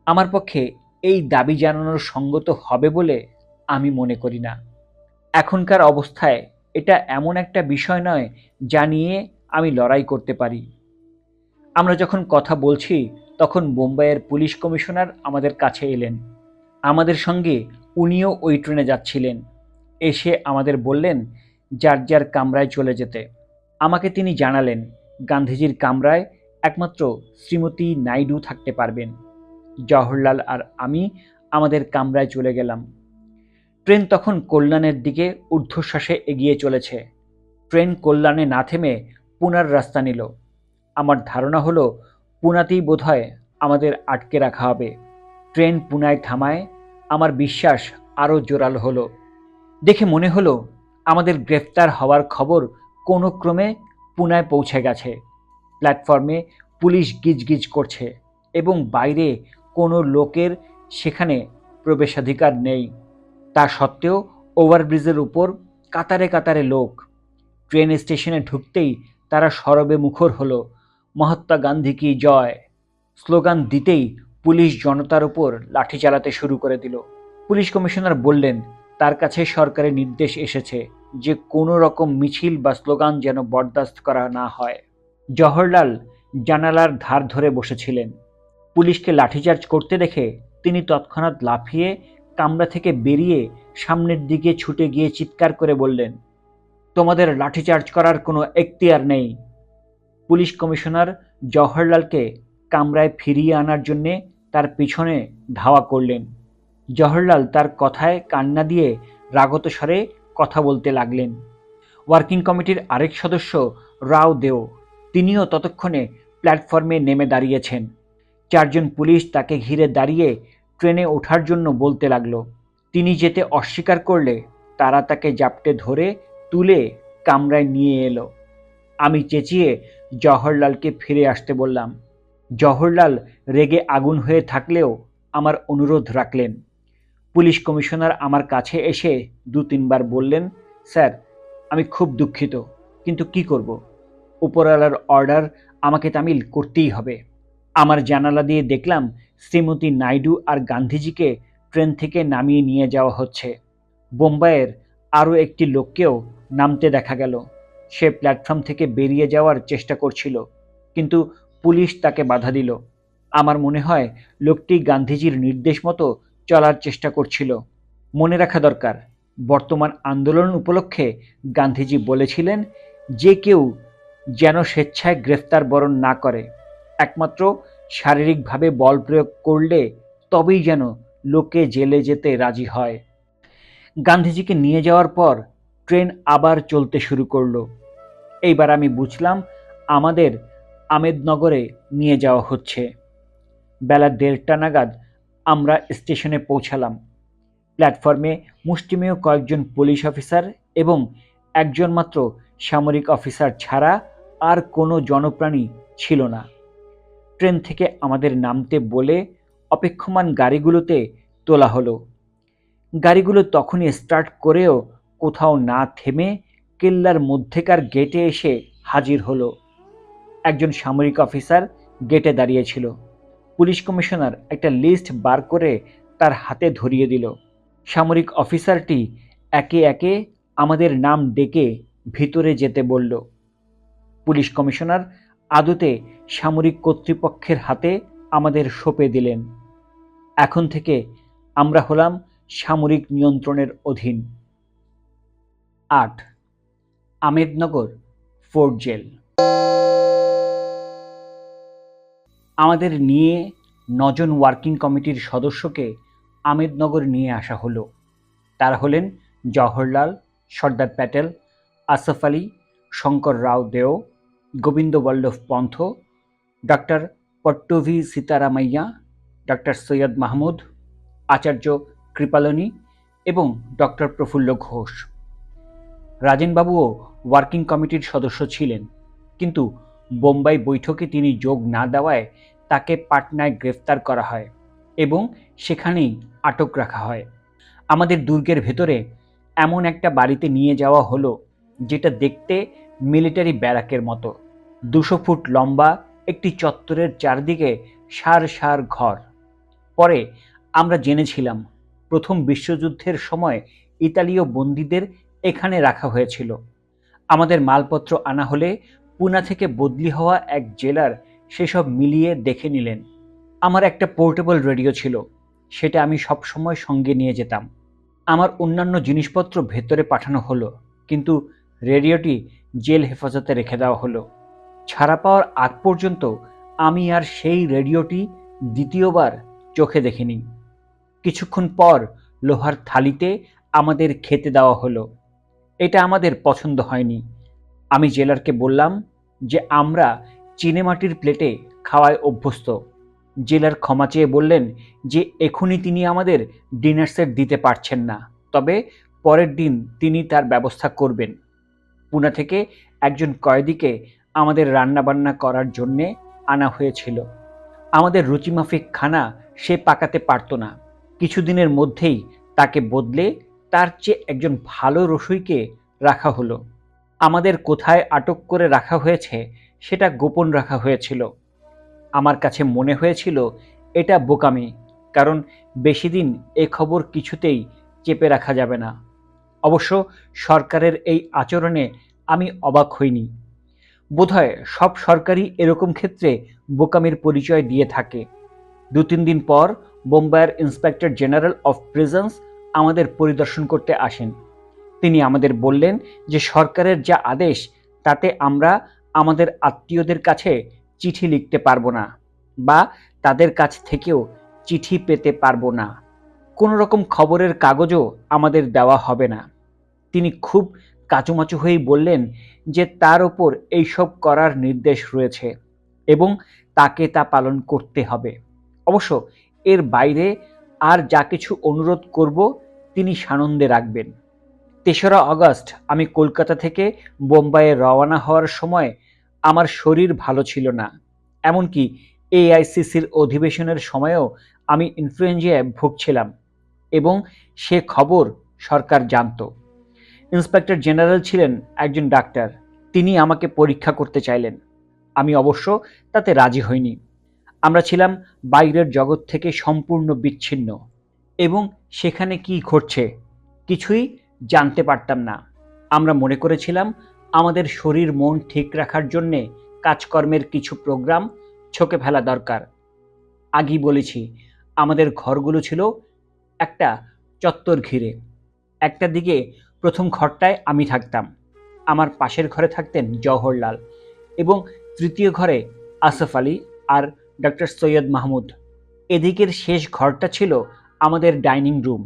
আমার পক্ষে এই দাবি জানানোর সঙ্গত হবে বলে আমি মনে করি না। এখনকার অবস্থায় এটা এমন একটা বিষয় নয় যা নিয়ে আমি লড়াই করতে পারি। আমরা যখন কথা বলছি তখন বোম্বাইয়ের পুলিশ কমিশনার আমাদের কাছে এলেন। আমাদের সঙ্গে উনিও ওই ট্রেনে যাচ্ছিলেন। এসে আমাদের বললেন যার যার কামরায় চলে যেতে। আমাকে তিনি জানালেন গান্ধীজির কামরায় একমাত্র শ্রীমতী নাইডু থাকতে পারবেন। জওহরলাল আর আমি আমাদের কামরায় চলে গেলাম। ট্রেন তখন কল্যাণের দিকে ঊর্ধ্বশ্বাসে এগিয়ে চলেছে। ট্রেন কল্যাণে না থেমে পুনার রাস্তা নিল। আমার ধারণা হলো পুনাতেই বোধহয় আমাদের আটকে রাখা হবে। ট্রেন পুনায় থামায় আমার বিশ্বাস আরও জোরালো হলো। দেখে মনে হলো আমাদের গ্রেফতার হওয়ার খবর কোনো ক্রমে পুনায় পৌঁছে গেছে। প্ল্যাটফর্মে পুলিশ গিজগিজ করছে এবং বাইরে কোনো লোকের সেখানে প্রবেশাধিকার নেই। তা সত্ত্বেও ওভারব্রিজের উপর কাতারে কাতারে লোক। ট্রেন স্টেশনে ঢুকতেই তারা সরবে মুখর হলো মহাত্মা গান্ধী কি জয় স্লোগান দিতেই পুলিশ জনতার উপর লাঠি চালাতে শুরু করে দিল। পুলিশ কমিশনার বললেন তার কাছে সরকারের নির্দেশ এসেছে যে কোনো রকম মিছিল বা স্লোগান যেন বরদাস্ত করা না হয়। জওহরলাল জানালার ধার ধরে বসেছিলেন। পুলিশকে লাঠিচার্জ করতে দেখে তিনি তৎক্ষণাৎ লাফিয়ে কামরা থেকে বেরিয়ে সামনের দিকে ছুটে গিয়ে চিৎকার করে বললেন, তোমাদের লাঠিচার্জ করার কোনো এখতিয়ার নেই। পুলিশ কমিশনার জওহরলালকে কামরায় ফিরিয়ে আনার জন্যে তার পিছনে ধাওয়া করলেন। জওহরলাল তার কথায় কান্না দিয়ে রাগত স্বরে কথা বলতে লাগলেন। ওয়ার্কিং কমিটির আরেক সদস্য রাও দেও, তিনিও ততক্ষণে প্ল্যাটফর্মে নেমে দাঁড়িয়েছেন। চারজন পুলিশ তাকে ঘিরে দাঁড়িয়ে ট্রেনে ওঠার জন্য বলতে লাগলো। তিনি যেতে অস্বীকার করলে তারা তাকে জাপটে ধরে তুলে কামরায় নিয়ে এলো। আমি চেঁচিয়ে জওহরলালকে ফিরে আসতে বললাম। জওহরলাল রেগে আগুন হয়ে থাকলেও আমার অনুরোধ রাখলেন। পুলিশ কমিশনার আমার কাছে এসে ২-৩ বার বললেন, স্যার আমি খুব দুঃখিত, কিন্তু কি করব, উপরওয়ালার অর্ডার আমাকে তামিল করতেই হবে। আমার জানালা দিয়ে দেখলাম শ্রীমতী নাইডু আর গান্ধীজিকে ট্রেন থেকে নামিয়ে নিয়ে যাওয়া হচ্ছে। বোম্বাইয়ের আরও একটি লোককেও নামতে দেখা গেল। সে প্ল্যাটফর্ম থেকে বেরিয়ে যাওয়ার চেষ্টা করছিল, কিন্তু পুলিশ তাকে বাধা দিল। আমার মনে হয় লোকটি গান্ধীজির নির্দেশ মতো চলার চেষ্টা করছিল। মনে রাখা দরকার, বর্তমান আন্দোলন উপলক্ষে গান্ধীজি বলেছিলেন যে কেউ যেন স্বেচ্ছায় গ্রেফতার বরণ না করে, একমাত্র শারীরিকভাবে বল প্রয়োগ করলে তবেই যেন লোকে জেলে যেতে রাজি হয়। গান্ধীজিকে নিয়ে যাওয়ার পর ট্রেন আবার চলতে শুরু করলো। এইবার আমি বুঝলাম আমাদের আমেদনগরে নিয়ে যাওয়া হচ্ছে। বেলা ১:৩০ নাগাদ আমরা স্টেশনে পৌঁছালাম। প্ল্যাটফর্মে মুষ্টিমেয় কয়েকজন পুলিশ অফিসার এবং একজন মাত্র সামরিক অফিসার ছাড়া আর কোনো জনপ্রাণী ছিল না। ট্রেন থেকে আমাদের নামতে বলে অপেক্ষমান গাড়িগুলোতে তোলা হলো। গাড়িগুলো তখনই স্টার্ট করেও কোথাও না থেমে কেল্লার মধ্যেকার গেটে এসে হাজির হলো। একজন সামরিক অফিসার গেটে দাঁড়িয়েছিল। পুলিশ কমিশনার একটা লিস্ট বার করে তার হাতে ধরিয়ে দিল। সামরিক অফিসারটি একে একে আমাদের নাম ডেকে ভিতরে যেতে বলল। পুলিশ কমিশনার আদতে সামরিক কর্তৃপক্ষের হাতে আমাদের সঁপে দিলেন। এখন থেকে আমরা হলাম সামরিক নিয়ন্ত্রণের অধীন। ৮. আমেদনগর ফোর্ট জেল। আমাদের নিয়ে ৯ জন ওয়ার্কিং কমিটির সদস্যকে আমেদনগর নিয়ে আসা হলো। তারা হলেন জওহরলাল, সর্দার প্যাটেল, আসফ আলী, শঙ্কর রাও দেও, গোবিন্দ বল্লভ পন্থ, ডক্টর পট্টভি সীতারামাইয়া, ডক্টর সৈয়দ মাহমুদ, আচার্য কৃপালনী এবং ডক্টর প্রফুল্ল ঘোষ। রাজেনবাবুও ওয়ার্কিং কমিটির সদস্য ছিলেন, কিন্তু বোম্বাই বৈঠকে তিনি যোগ না দেওয়ায় তাকে পাটনায় গ্রেফতার করা হয় এবং সেখানেই আটক রাখা হয়। আমাদের দুর্গের ভেতরে এমন একটা বাড়িতে নিয়ে যাওয়া হলো যেটা দেখতে মিলিটারি ব্যারাকের মতো। ২০০ ফুট লম্বা একটি চত্বরের চারদিকে সার সার ঘর। পরে আমরা জেনেছিলাম প্রথম বিশ্বযুদ্ধের সময় ইতালীয় বন্দীদের এখানে রাখা হয়েছিল। আমাদের মালপত্র আনা হলে পুনা থেকে বদলি হওয়া এক জেলার সেসব মিলিয়ে দেখে নিলেন। আমার একটা পোর্টেবল রেডিও ছিল, সেটা আমি সব সময় সঙ্গে নিয়ে যেতাম। আমার অন্যান্য জিনিসপত্র ভেতরে পাঠানো হলো, কিন্তু রেডিওটি জেল হেফাজতে রেখে দেওয়া হলো। ছাড়া পাওয়ার আগ পর্যন্ত আমি আর সেই রেডিওটি দ্বিতীয়বার চোখে দেখিনি। কিছুক্ষণ পর লোহার থালিতে আমাদের খেতে দেওয়া হলো। এটা আমাদের পছন্দ হয়নি। আমি জেলারকে বললাম যে আমরা চীনেমাটির প্লেটে খাওয়ায় অভ্যস্ত। জেলার ক্ষমা চেয়ে বললেন যে এখনই তিনি আমাদের ডিনার সেট দিতে পারছেন না, তবে পরের দিন তিনি তার ব্যবস্থা করবেন। পুনা থেকে একজন কয়েদিকে আমাদের রান্নাবান্না করার জন্যে আনা হয়েছিল। আমাদের রুচিমাফিক খানা সে পাকাতে পারত না। কিছুদিনের মধ্যেই তাকে বদলে তার চেয়ে একজন ভালো রসুইকে রাখা হলো। আমাদের কোথায় আটক করে রাখা হয়েছে সেটা গোপন রাখা হয়েছিল। আমার কাছে মনে হয়েছিল এটা বোকামি, কারণ বেশি দিন এ খবর কিছুতেই চেপে রাখা যাবে না। অবশ্য সরকারের এই আচরণে আমি অবাক হইনি। বোধহয় সব সরকারই এরকম ক্ষেত্রে বোকামির পরিচয় দিয়ে থাকে। ২-৩ দিন পর বোম্বাইয়ের ইন্সপেক্টর জেনারেল অফ প্রিজন্স আমাদের পরিদর্শন করতে আসেন। তিনি আমাদের বললেন যে সরকারের যা আদেশ তাতে আমরা আমাদের আত্মীয়দের কাছে চিঠি লিখতে পারবো না বা তাদের কাছ থেকেও চিঠি পেতে পারবো না। কোনো রকম খবরের কাগজও আমাদের দেওয়া হবে না। তিনি খুব কাঁচুমাচু হয়েই বললেন যে তার ওপর এইসব করার নির্দেশ রয়েছে এবং তাকে তা পালন করতে হবে। অবশ্য এর বাইরে আর যা কিছু অনুরোধ করব তিনি সানন্দে রাখবেন। ৩রা আগস্ট আমি কলকাতা থেকে বোম্বাইয়ে রওনা হওয়ার সময় আমার শরীর ভালো ছিল না। এমনকি এআইসিসির অধিবেশনের সময়েও আমি ইনফ্লুয়েঞ্জায় ভুগছিলাম এবং সে খবর সরকার জানত। ইন্সপেক্টর জেনারেল ছিলেন একজন ডাক্তার। তিনি আমাকে পরীক্ষা করতে চাইলেন। আমি অবশ্য তাতে রাজি হইনি। আমরা ছিলাম বাইরের জগৎ থেকে সম্পূর্ণ বিচ্ছিন্ন এবং সেখানে কি ঘটছে কিছুই জানতে পারতাম না। আমরা মনে করেছিলাম আমাদের শরীর মন ঠিক রাখার জন্যে কাজকর্মের কিছু প্রোগ্রাম ছকে ফেলা দরকার। আগেই বলেছি আমাদের ঘরগুলো ছিল একটা চত্বর ঘিরে। একটা দিকে প্রথম ঘরটায় আমি থাকতাম, আমার পাশের ঘরে থাকতেন জওহরলাল এবং তৃতীয় ঘরে আসফ আলী আর ডক্টর সৈয়দ মাহমুদ। এদিকের শেষ ঘরটা ছিল আমাদের ডাইনিং রুম।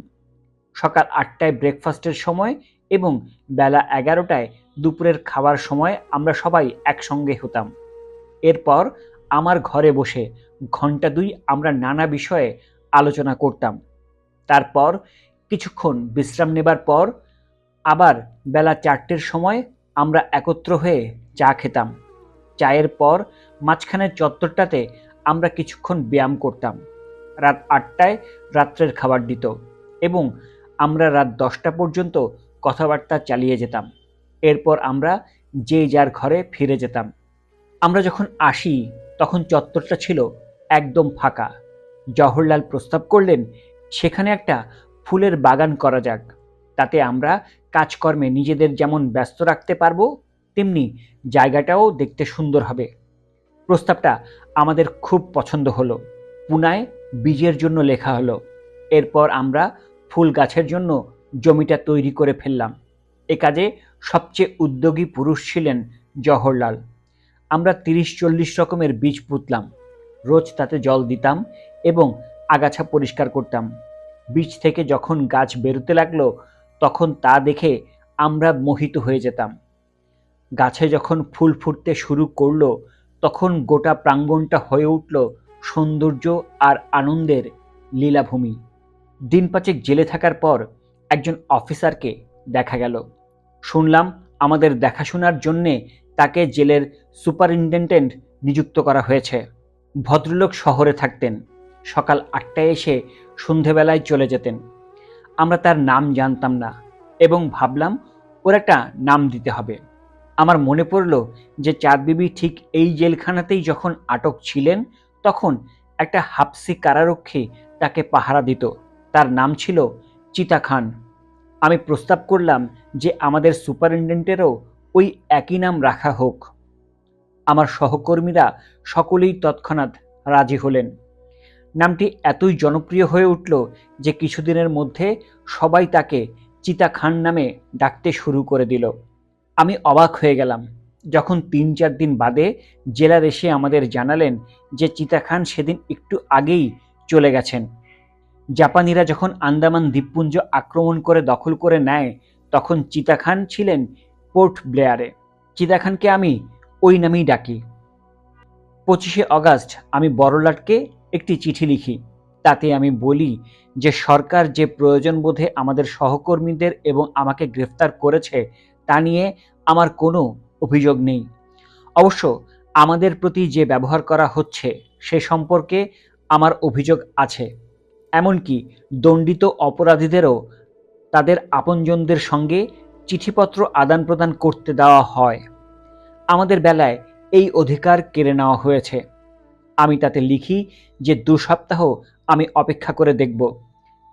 সকাল ৮টায় ব্রেকফাস্টের সময় এবং বেলা ১১টায় দুপুরের খাবার সময় আমরা সবাই একসঙ্গে হতাম। এরপর আমার ঘরে বসে ঘন্টা ২ আমরা নানা বিষয়ে আলোচনা করতাম। তারপর কিছুক্ষণ বিশ্রাম নেবার পর আবার বেলা ৪টের সময় আমরা একত্র হয়ে চা খেতাম। চায়ের পর মাঝখানের চত্বরটাতে আমরা কিছুক্ষণ ব্যায়াম করতাম। রাত ৮টায় রাত্রের খাবার দিত এবং আমরা রাত ১০টা পর্যন্ত কথাবার্তা চালিয়ে যেতাম। এরপর আমরা যে যার ঘরে ফিরে যেতাম। আমরা যখন আসি তখন চত্বরটা ছিল একদম ফাঁকা। জওহরলাল প্রস্তাব করলেন সেখানে একটা ফুলের বাগান করা যাক। তাতে আমরা কাজকর্মে নিজেদের যেমন ব্যস্ত রাখতে পারবো, তেমনি জায়গাটাও দেখতে সুন্দর হবে। প্রস্তাবটা আমাদের খুব পছন্দ হলো। পুনায় বীজের জন্য লেখা হলো। এরপর আমরা ফুল গাছের জন্য জমিটা তৈরি করে ফেললাম। এ কাজে সবচেয়ে উদ্যোগী পুরুষ ছিলেন জওহরলাল। আমরা ৩০-৪০ রকমের বীজ পুঁতলাম। রোজ তাতে জল দিতাম এবং আগাছা পরিষ্কার করতাম। বীজ থেকে যখন গাছ বেরোতে লাগলো তখন তা দেখে আমরা মোহিত হয়ে যেতাম। গাছে যখন ফুল ফুটতে শুরু করলো তখন গোটা প্রাঙ্গণটা হয়ে উঠল সৌন্দর্য আর আনন্দের লীলাভূমি। দিন পাঁচেক জেলে থাকার পর একজন অফিসারকে দেখা গেল। শুনলাম আমাদের দেখাশোনার জন্যে তাকে জেলের সুপারিনটেনডেন্ট নিযুক্ত করা হয়েছে। ভদ্রলোক শহরে থাকতেন। সকাল ৮টায় এসে সন্ধেবেলায় চলে যেতেন। আমরা তার নাম জানতাম না এবং ভাবলাম ওর একটা নাম দিতে হবে। আমার মনে পড়ল যে চাঁদ বিবি ঠিক এই জেলখানাতেই যখন আটক ছিলেন তখন একটা হাবসি কারারক্ষী তাকে পাহারা দিত। তার নাম ছিল চিতা খান। আমি প্রস্তাব করলাম যে আমাদের সুপারিনটেন্ডেন্টেরও ওই একই নাম রাখা হোক। আমার সহকর্মীরা সকলেই তৎক্ষণাৎ রাজি হলেন। নামটি এতই জনপ্রিয় হয়ে উঠল যে কিছুদিনের মধ্যে সবাই তাকে চিতা খান নামে ডাকতে শুরু করে দিল। আমি অবাক হয়ে গেলাম যখন ৩-৪ দিন বাদে জেলার এসে আমাদের জানালেন যে চিতা খান সেদিন একটু আগেই চলে গেছেন। জাপানিরা যখন আন্দামান দ্বীপপুঞ্জ আক্রমণ করে দখল করে নেয় তখন চিতা খান ছিলেন পোর্ট ব্লেয়ারে। চিতা খানকে আমি ওই নামেই ডাকি। ২৫শে অগাস্ট আমি বড়লাটকে একটি চিঠি লিখি। তাতে আমি বলি যে সরকার যে প্রয়োজন বোধে আমাদের সহকর্মীদের এবং আমাকে গ্রেফতার করেছে তা নিয়ে আমার কোনো অভিযোগ নেই। অবশ্য আমাদের প্রতি যে ব্যবহার করা হচ্ছে সে সম্পর্কে আমার অভিযোগ আছে। এমনকি দণ্ডিত অপরাধীদেরও তাদের আপনজনদের সঙ্গে চিঠিপত্র আদান প্রদান করতে দেওয়া হয়। আমাদের বেলায় এই অধিকার কেড়ে নেওয়া হয়েছে। আমি তাতে লিখি যে ২ সপ্তাহ আমি অপেক্ষা করে দেখব।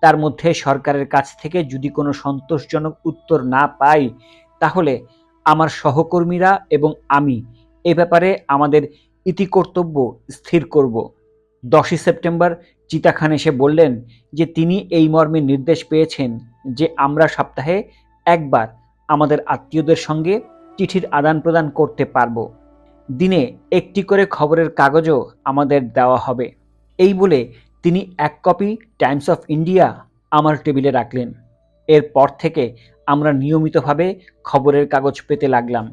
তার মধ্যে সরকারের কাছ থেকে যদি কোনো সন্তোষজনক উত্তর না পাই তাহলে আমার সহকর্মীরা এবং আমি এ ব্যাপারে আমাদের ইতিকর্তব্য স্থির করব। ১০ই সেপ্টেম্বর চিতা খান এসে বললেন যে তিনি এই মর্মে নির্দেশ পেয়েছেন যে আমরা সপ্তাহে একবার আমাদের আত্মীয়দের সঙ্গে চিঠির আদান প্রদান করতে পারব। দিনে একটি করে খবরের কাগজও আমাদের দেওয়া হবে। এই বলে তিনি ১ কপি টাইমস অফ ইন্ডিয়া আমার টেবিলে রাখলেন। এরপর থেকে আমরা নিয়মিতভাবে খবরের কাগজ পেতে লাগলাম।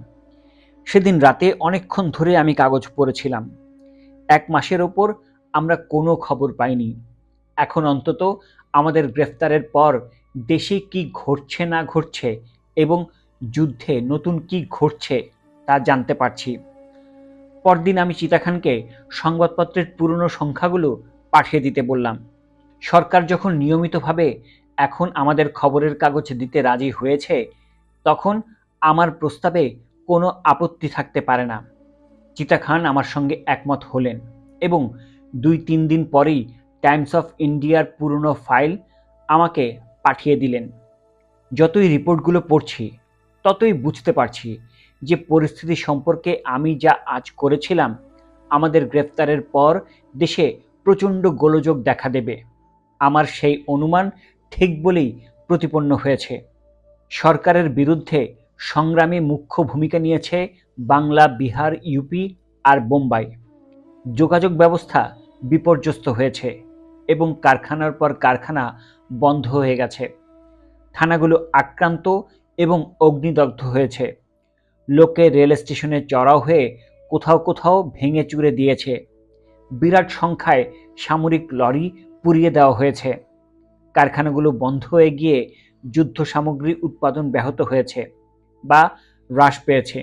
সেদিন রাতে অনেকক্ষণ ধরে আমি কাগজ পড়েছিলাম। ১ মাসের ওপর আমরা কোনো খবর পাইনি। এখন অন্তত আমাদের গ্রেফতারের পর দেশে কি ঘটছে না ঘটছে এবং যুদ্ধে নতুন কি ঘটছে তা জানতে পারছি। পরদিন আমি চিতা খানকে সংবাদপত্রের পুরনো সংখ্যাগুলো পাঠিয়ে দিতে বললাম। সরকার যখন নিয়মিতভাবে এখন আমাদের খবরের কাগজ দিতে রাজি হয়েছে তখন আমার প্রস্তাবে কোনো আপত্তি থাকতে পারে না। চিতা খান আমার সঙ্গে একমত হলেন এবং ২-৩ দিন পরেই টাইমস অফ ইন্ডিয়ার পুরনো ফাইল আমাকে পাঠিয়ে দিলেন। যতই রিপোর্টগুলো পড়ছি ততই বুঝতে পারছি যে পরিস্থিতি সম্পর্কে আমি যা আজ করেছিলাম আমাদের গ্রেফতারের পর দেশে প্রচণ্ড গোলযোগ দেখা দেবে। আমার সেই অনুমান ঠিক বলেই প্রতিপন্ন হয়েছে। সরকারের বিরুদ্ধে সংগ্রামে মুখ্য ভূমিকা নিয়েছে বাংলা, বিহার, ইউপি আর বোম্বাই। যোগাযোগ ব্যবস্থা বিপর্যস্ত হয়েছে এবং কারখানার পর কারখানা বন্ধ হয়ে গেছে। থানাগুলো আক্রান্ত এবং অগ্নিদগ্ধ হয়েছে। লোকে রেল স্টেশনে চড়াও হয়ে কোথাও কোথাও ভেঙে চুরে দিয়েছে। বিরাট সংখ্যায় সামরিক লরি পুড়িয়ে দেওয়া হয়েছে। কারখানাগুলো বন্ধ হয়ে গিয়ে যুদ্ধ সামগ্রী উৎপাদন ব্যাহত হয়েছে বা হ্রাস পেয়েছে।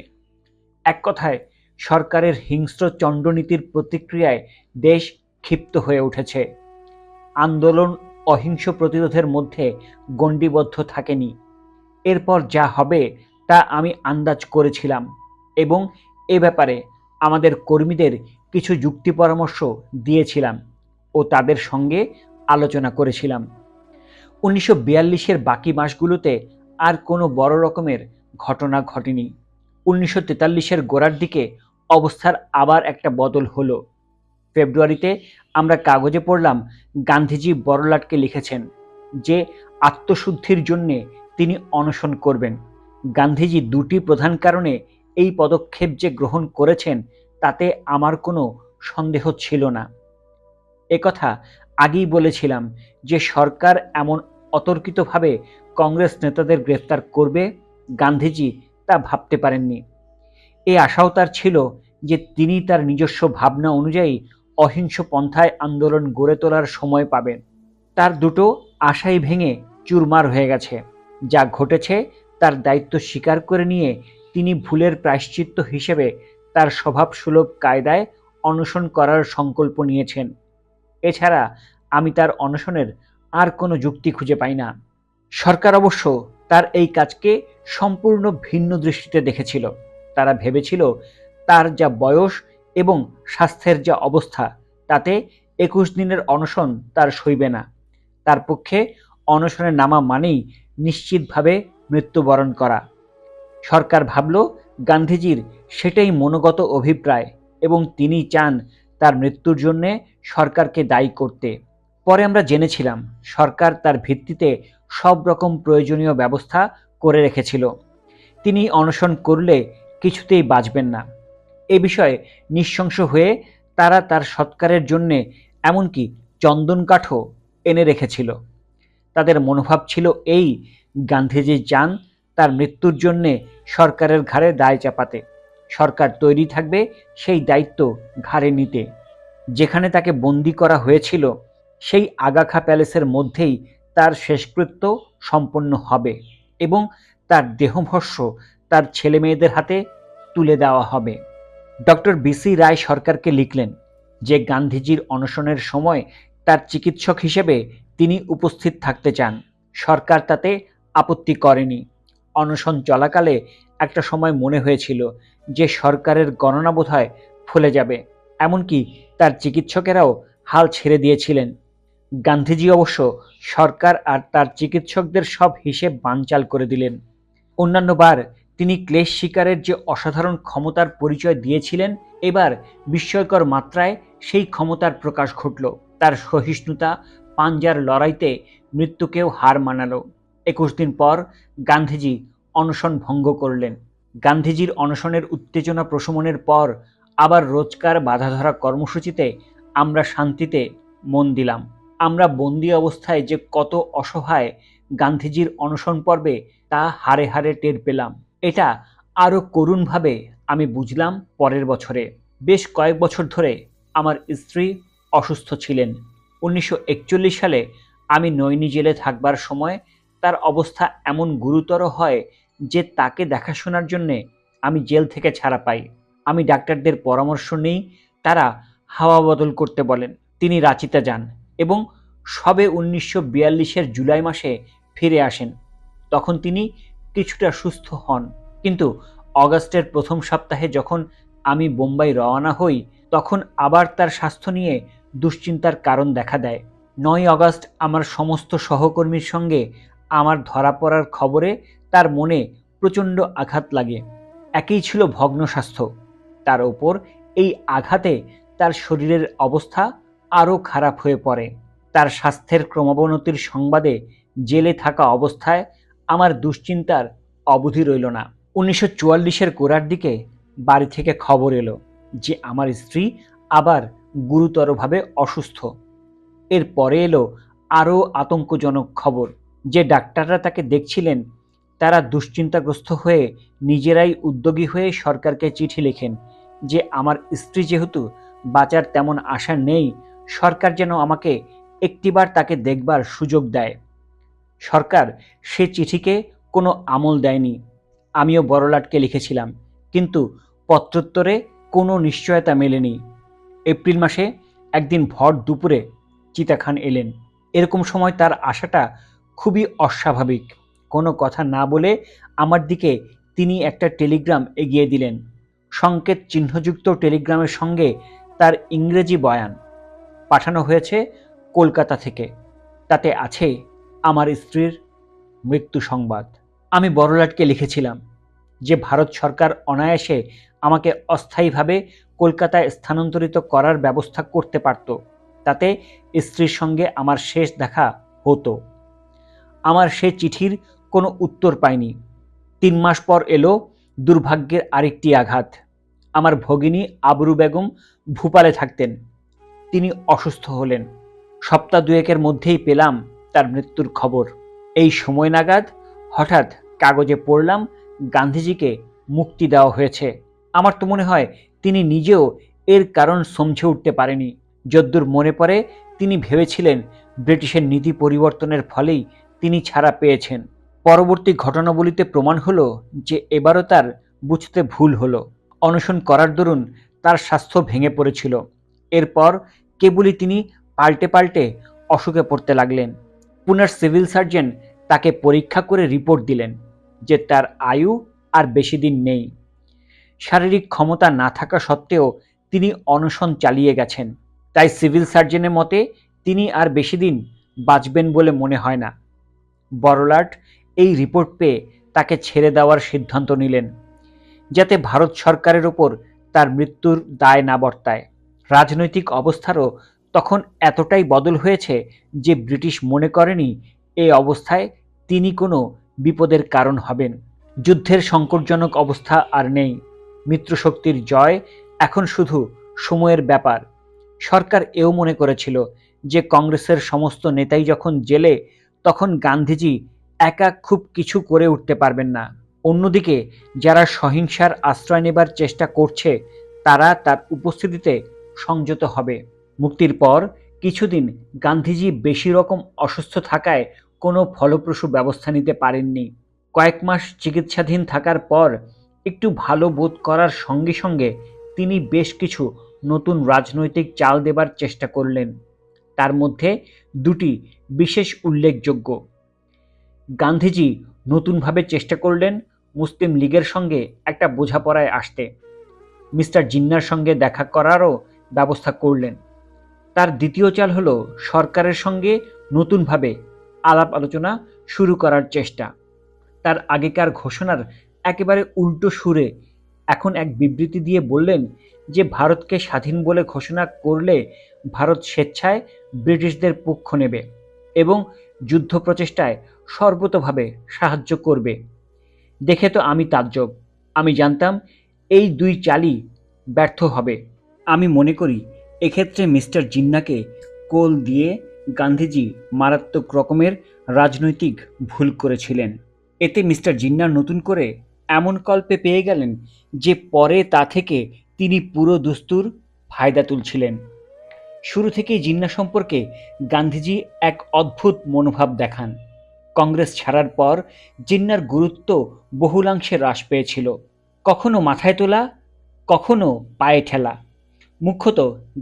এক কথায় সরকারের হিংস্র চণ্ডনীতির প্রতিক্রিয়ায় দেশ ক্ষিপ্ত হয়ে উঠেছে। আন্দোলন অহিংস প্রতিরোধের মধ্যে গণ্ডিবদ্ধ থাকেনি। এরপর যা হবে তা আমি আন্দাজ করেছিলাম এবং এ ব্যাপারে আমাদের কর্মীদের কিছু যুক্তি পরামর্শ দিয়েছিলাম ও তাদের সঙ্গে আলোচনা করেছিলাম। ১৯৪২-এর বাকি মাসগুলোতে আর কোনো বড় রকমের ঘটনা ঘটেনি। ১৯৪৩-এর গোড়ার দিকে অবস্থার আবার একটা বদল হলো। ফেব্রুয়ারিতে আমরা কাগজে পড়লাম গান্ধীজি বড়লাটকে লিখেছেন যে আত্মশুদ্ধির জন্যে তিনি অনশন করবেন। গান্ধীজি দুটি প্রধান কারণে এই পদক্ষেপ যে গ্রহণ করেছেন তাতে আমার কোনো সন্দেহ ছিল না। একথা আগেই বলেছিলাম যে সরকার এমন অতর্কিতভাবে কংগ্রেস নেতাদের গ্রেফতার করবে, গান্ধীজি তা ভাবতে পারেননি। এই আশাও তার ছিল যে তিনি তার নিজস্ব ভাবনা অনুযায়ী অহিংস পন্থায় আন্দোলন গড়ে তোলার সময় পাবেন। তার দুটো আশাই ভেঙে চুরমার হয়ে গেছে। যা ঘটেছে তার দায়িত্ব স্বীকার করে নিয়ে তিনি ভুলের প্রায়শ্চিত্ত হিসেবে তার স্বভাবসুলভ কায়দায় অনশন করার সংকল্প নিয়েছেন। এছাড়া আমি তার অনশনের আর কোনো যুক্তি খুঁজে পাই না। সরকার অবশ্য তার এই কাজকে সম্পূর্ণ ভিন্ন দৃষ্টিতে দেখেছিল। তারা ভেবেছিল তার যা বয়স এবং স্বাস্থ্যের যা অবস্থা তাতে ২১ দিনের অনশন তার সইবে না। তার পক্ষে অনশনে নামা মানেই নিশ্চিতভাবে মৃত্যুবরণ করা। সরকার ভাবল গান্ধীজির সেটাই মনোগত অভিপ্রায় এবং তিনি চান তার মৃত্যুর জন্যে সরকারকে দায়ী করতে। পরে আমরা জেনেছিলাম সরকার তার ভিত্তিতে সব রকম প্রয়োজনীয় ব্যবস্থা করে রেখেছিল। তিনি অনশন করলে কিছুতেই বাঁচবেন না। এ বিষয়ে নৃশংস হয়ে তারা তার সৎকারের জন্যে এমনকি চন্দন কাঠও এনে রেখেছিল। তাদের মনোভাব ছিল এই, গান্ধীজি চান তার মৃত্যুর জন্যে সরকারের ঘাড়ে দায় চাপাতে। সরকার তৈরি থাকবে সেই দায়িত্ব ঘাড়ে নিতে। যেখানে তাকে বন্দি করা হয়েছিল সেই আগা খা প্যালেসের মধ্যেই তার শেষকৃত্য সম্পন্ন হবে এবং তার দেহভস্য তার ছেলেমেয়েদের হাতে তুলে দেওয়া হবে। ডক্টর বিসি রায় সরকারকে লিখলেন যে গান্ধীজির অনশনের সময় তার চিকিৎসক হিসেবে তিনি উপস্থিত থাকতে চান। সরকার তাতে আপত্তি করেনি। অনশন চলাকালে একটা সময় মনে হয়েছিল যে সরকারের গণনা বোধহয় ফলে যাবে, এমনকি তার চিকিৎসকেরাও হাল ছেড়ে দিয়েছিলেন। গান্ধীজি অবশ্য সরকার আর তার চিকিৎসকদের সব হিসেব বানচাল করে দিলেন। অন্যান্যবার তিনি ক্লেশ শিকারের যে অসাধারণ ক্ষমতার পরিচয় দিয়েছিলেন, এবার বিস্ময়কর মাত্রায় সেই ক্ষমতার প্রকাশ ঘটল। তার সহিষ্ণুতা পাঞ্জার লড়াইতে মৃত্যুকেও হার মানালো। ২১ দিন পর গান্ধীজি অনশন ভঙ্গ করলেন। গান্ধীজির অনশনের উত্তেজনা প্রশমনের পর আবার রোজকার বাঁধাধরা কর্মসূচিতে আমরা শান্তিতে মন দিলাম। আমরা বন্দি অবস্থায় যে কত অসহায় গান্ধীজির অনশন পর্বে তা হাড়ে হাড়ে টের পেলাম। এটা আরও করুণভাবে আমি বুঝলাম পরের বছরে। বেশ কয়েক বছর ধরে আমার স্ত্রী অসুস্থ ছিলেন। ১৯৪১ সালে আমি নৈনি জেলে থাকবার সময় তার অবস্থা এমন গুরুতর হয় যে তাকে দেখাশোনার জন্যে আমি জেল থেকে ছাড়া পাই। আমি ডাক্তারদের পরামর্শ নিই, তারা হাওয়া বদল করতে বলেন। তিনি রাঁচিতে যান এবং সবে ১৯৪২-এর জুলাই মাসে ফিরে আসেন। তখন তিনি কিছুটা সুস্থ হন, কিন্তু অগাস্টের প্রথম সপ্তাহে যখন আমি বোম্বাই রওনা হই তখন আবার তার স্বাস্থ্য নিয়ে দুশ্চিন্তার কারণ দেখা দেয়। ৯ অগাস্ট আমার সমস্ত সহকর্মীর সঙ্গে আমার ধরা পড়ার খবরে তার মনে প্রচণ্ড আঘাত লাগে। একই ছিল ভগ্ন স্বাস্থ্য, তার ওপর এই আঘাতে তার শরীরের অবস্থা আরও খারাপ হয়ে পড়ে। তার স্বাস্থ্যের ক্রমাবনতির সংবাদে জেলে থাকা অবস্থায় আমার দুশ্চিন্তার অবধি রইল না। ১৯৪৪-এর গোড়ার দিকে বাড়ি থেকে খবর এলো যে আমার স্ত্রী আবার গুরুতরভাবে অসুস্থ। এর পরে এলো আরও আতঙ্কজনক খবর যে ডাক্তাররা তাকে দেখছিলেন তারা দুশ্চিন্তাগ্রস্ত হয়ে নিজেরাই উদ্যোগী হয়ে সরকারকে চিঠি লেখেন যে আমার স্ত্রী যেহেতু বাঁচার তেমন আশা নেই, সরকার যেন আমাকে একটিবার তাকে দেখবার সুযোগ দেয়। সরকার সে চিঠিকে কোনো আমল দেয়নি। আমিও বড়লাটকে লিখেছিলাম, কিন্তু পত্রোত্তরে কোনো নিশ্চয়তা মেলেনি। এপ্রিল মাসে একদিন ভর দুপুরে চিতা খান এলেন। এরকম সময় তার আসাটা খুবই অস্বাভাবিক। কোনো কথা না বলে আমার দিকে তিনি একটা টেলিগ্রাম এগিয়ে দিলেন। সংকেত চিহ্নযুক্ত টেলিগ্রামের সঙ্গে তার ইংরেজি বয়ান পাঠানো হয়েছে কলকাতা থেকে। তাতে আছে আমার স্ত্রীর মৃত্যু সংবাদ। আমি বড়লাটকে লিখেছিলাম যে ভারত সরকার অনায়াসে আমাকে অস্থায়ীভাবে কলকাতায় স্থানান্তরিত করার ব্যবস্থা করতে পারত, তাতে স্ত্রীর সঙ্গে আমার শেষ দেখা হতো। আমার সে চিঠির কোনো উত্তর পাইনি। ৩ মাস পর এলো দুর্ভাগ্যের আরেকটি আঘাত। আমার ভগিনী আবরু বেগম ভূপালে থাকতেন। তিনি অসুস্থ হলেন। সপ্তাহ দুয়েকের মধ্যেই পেলাম তার মৃত্যুর খবর। এই সময় নাগাদ হঠাৎ কাগজে পড়লাম গান্ধীজিকে মুক্তি দেওয়া হয়েছে। আমার তো মনে হয় তিনি নিজেও এর কারণ সমঝে উঠতে পারেনি। যদ্দূর মনে পড়ে তিনি ভেবেছিলেন ব্রিটিশের নীতি পরিবর্তনের ফলেই তিনি ছাড়া পেয়েছেন। পরবর্তী ঘটনাবলিতে প্রমাণ হলো যে এবারও তার বুঝতে ভুল হলো। অনশন করার দরুন তার স্বাস্থ্য ভেঙে পড়েছিল। এরপর কেবলই তিনি পাল্টে পাল্টে অসুখে পড়তে লাগলেন। পুনের সিভিল সার্জন তাকে পরীক্ষা করে রিপোর্ট দিলেন যে তার আয়ু আর বেশি দিন নেই। শারীরিক ক্ষমতা না থাকা সত্ত্বেও তিনি অনশন চালিয়ে গেছেন। তাই সিভিল সার্জনের মতে তিনি আর বেশি দিন বাঁচবেন বলে মনে হয় না। বড়লাট এই রিপোর্ট পেয়ে তাকে ছেড়ে দেওয়ার সিদ্ধান্ত নিলেন, যাতে ভারত সরকারের ওপর তার মৃত্যুর দায় না বর্তায়। রাজনৈতিক অবস্থারও তখন এতটাই বদল হয়েছে যে ব্রিটিশ মনে করেনি এই অবস্থায় তিনি কোনো বিপদের কারণ হবেন। যুদ্ধের সংকটজনক অবস্থা আর নেই। মিত্রশক্তির জয় এখন শুধু সময়ের ব্যাপার। সরকার এও মনে করেছিল যে কংগ্রেসের সমস্ত নেতাই যখন জেলে, তখন গান্ধীজি একা খুব কিছু করে উঠতে পারবেন না। অন্যদিকে যারা সহিংসার আশ্রয় নেবার চেষ্টা করছে তারা তার উপস্থিতিতে সংযত হবে। মুক্তির পর কিছুদিন গান্ধীজি বেশি রকম অসুস্থ থাকায় কোনো ফলপ্রসূ ব্যবস্থা নিতে পারেননি। কয়েক মাস চিকিৎসাধীন থাকার পর একটু ভালো বোধ করার সঙ্গে সঙ্গে তিনি বেশ কিছু নতুন রাজনৈতিক চাল দেবার চেষ্টা করলেন। তার মধ্যে দুটি বিশেষ উল্লেখযোগ্য। গান্ধীজি নতুনভাবে চেষ্টা করলেন মুসলিম লীগের সঙ্গে একটা বোঝাপড়ায় আসতে। মিস্টার জিন্নার সঙ্গে দেখা করারও ব্যবস্থা করলেন। তার দ্বিতীয় চাল হলো সরকারের সঙ্গে নতুনভাবে আলাপ আলোচনা শুরু করার চেষ্টা। তার আগেকার ঘোষণার একেবারে উল্টো সুরে এখন এক বিবৃতি দিয়ে বললেন যে ভারতকে স্বাধীন বলে ঘোষণা করলে ভারত স্বেচ্ছায় ব্রিটিশদের পক্ষ নেবে এবং যুদ্ধ প্রচেষ্টায় সর্বতোভাবে সাহায্য করবে। দেখে তো আমি তাজ্জব। আমি জানতাম এই দুই চালই ব্যর্থ হবে। আমি মনে করি এক্ষেত্রে মিস্টার জিন্নাকে কোল দিয়ে গান্ধীজি মারাত্মক রকমের রাজনৈতিক ভুল করেছিলেন। এতে মিস্টার জিন্না নতুন করে এমন কল্পে পেয়ে গেলেন যে পরে তা থেকে তিনি পুরো দস্তুর ফায়দা তুলছিলেন। শুরু থেকেই জিন্না সম্পর্কে গান্ধীজি এক অদ্ভুত মনোভাব দেখান। কংগ্রেস ছাড়ার পর জিন্নার গুরুত্ব বহুলাংশে হ্রাস পেয়েছিল। কখনো মাথায় তোলা, কখনো পায়ে ঠেলা। মুখ্যত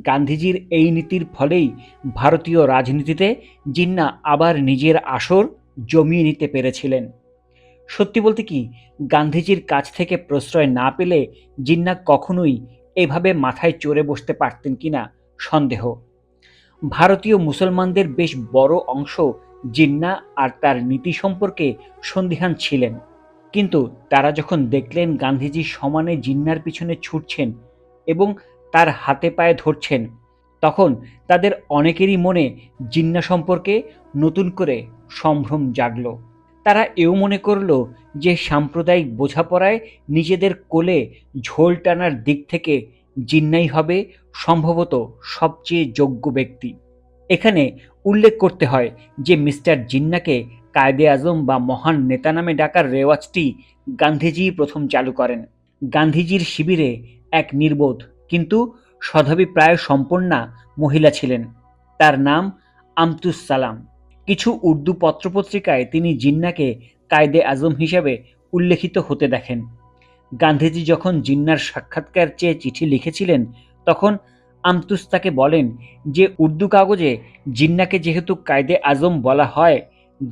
গান্ধীজির এই নীতির ফলেই ভারতীয় রাজনীতিতে জিন্না আবার নিজের আসর জমিয়ে নিতে পেরেছিলেন। সত্যি বলতে কি, গান্ধীজির কাছ থেকে প্রশ্রয় না পেলে জিন্না কখনোই এভাবে মাথায় চড়ে বসতে পারতেন কিনা সন্দেহ। ভারতীয় মুসলমানদের বেশ বড় অংশ জিন্না আর তার নীতি সম্পর্কে সন্দিহান ছিলেন। কিন্তু তারা যখন দেখলেন গান্ধীজি সমানে জিন্নার পিছনে ছুটছেন এবং তার হাতে পায়ে ধরছেন, তখন তাদের অনেকেরই মনে জিন্না সম্পর্কে নতুন করে সম্ভ্রম জাগল। তারা এও মনে করল যে সাম্প্রদায়িক বোঝাপড়ায় নিজেদের কোলে ঝোল টানার দিক থেকে জিন্নাই হবে সম্ভবত সবচেয়ে যোগ্য ব্যক্তি। এখানে উল্লেখ করতে হয় যে মিস্টার জিন্নাকে কায়েদে আজম বা মহান নেতা নামে ডাকার রেওয়াজটি গান্ধীজিই প্রথম চালু করেন। গান্ধীজির শিবিরে এক নির্বোধ কিন্তু সদাভিপ্রায় সম্পন্না মহিলা ছিলেন। তার নাম আমতুস সালাম। কিছু উর্দু পত্রপত্রিকায় তিনি জিন্নাকে কায়েদে আজম হিসেবে উল্লেখিত হতে দেখেন। গান্ধীজি যখন জিন্নার সাক্ষাৎকার চেয়ে চিঠি লিখেছিলেন, তখন আমতুস তাকে বলেন যে উর্দু কাগজে জিন্নাকে যেহেতু কায়েদে আজম বলা হয়,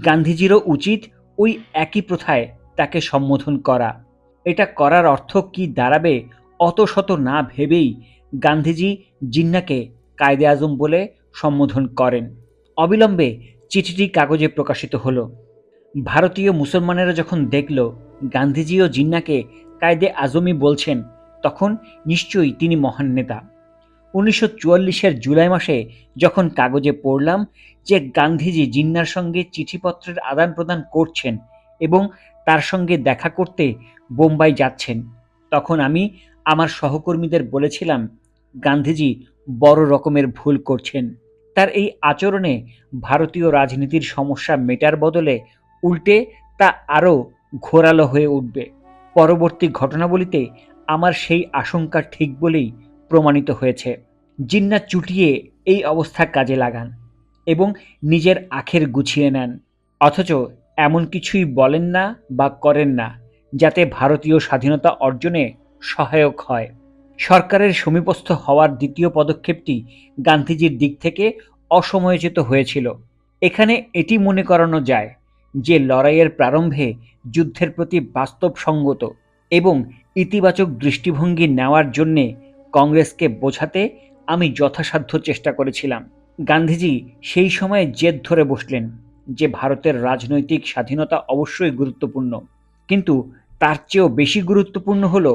গান্ধীজিরও উচিত ওই একই প্রথায় তাকে সম্বোধন করা। এটা করার অর্থ কি দাঁড়াবে অত শত না ভেবেই গান্ধীজি জিন্নাকে কায়েদে আজম বলে সম্বোধন করেন। অবিলম্বে চিঠিটি কাগজে প্রকাশিত হলো। ভারতীয় মুসলমানেরা যখন দেখল গান্ধীজি ও জিন্নাকে কায়দে আজমি বলছেন, তখন নিশ্চয়ই তিনি মহান নেতা। 1944-এর জুলাই মাসে যখন কাগজে পড়লাম যে গান্ধীজি জিন্নার সঙ্গে চিঠিপত্রের আদান প্রদান করছেন এবং তার সঙ্গে দেখা করতে বোম্বাই যাচ্ছেন, তখন আমি আমার সহকর্মীদের বলেছিলাম গান্ধীজি বড় রকমের ভুল করছেন। তার এই আচরণে ভারতীয় রাজনীতির সমস্যা মেটার বদলে উল্টে তা আরও ঘোরালো হয়ে উঠবে। পরবর্তী ঘটনাবলিতে আমার সেই আশঙ্কা ঠিক বলেই প্রমাণিত হয়েছে। জিন্নাহ চুটিয়ে এই অবস্থা কাজে লাগান এবং নিজের আখের গুছিয়ে নেন, অথচ এমন কিছুই বলেন না বা করেন না যাতে ভারতীয় স্বাধীনতা অর্জনে সহায়ক হয়। সরকারের সমীপস্থ হওয়ার দ্বিতীয় পদক্ষেপটি গান্ধীজির দিক থেকে অসময়োচিত হয়েছিল। এখানে এটি মনে করানো যায় যে লড়াইয়ের প্রারম্ভে যুদ্ধের প্রতি বাস্তবসঙ্গত এবং ইতিবাচক দৃষ্টিভঙ্গি নেওয়ার জন্যে কংগ্রেসকে বোঝাতে আমি যথাসাধ্য চেষ্টা করেছিলাম। গান্ধীজি সেই সময়ে জেদ ধরে বসলেন যে ভারতের রাজনৈতিক স্বাধীনতা অবশ্যই গুরুত্বপূর্ণ, কিন্তু তার চেয়েও বেশি গুরুত্বপূর্ণ হল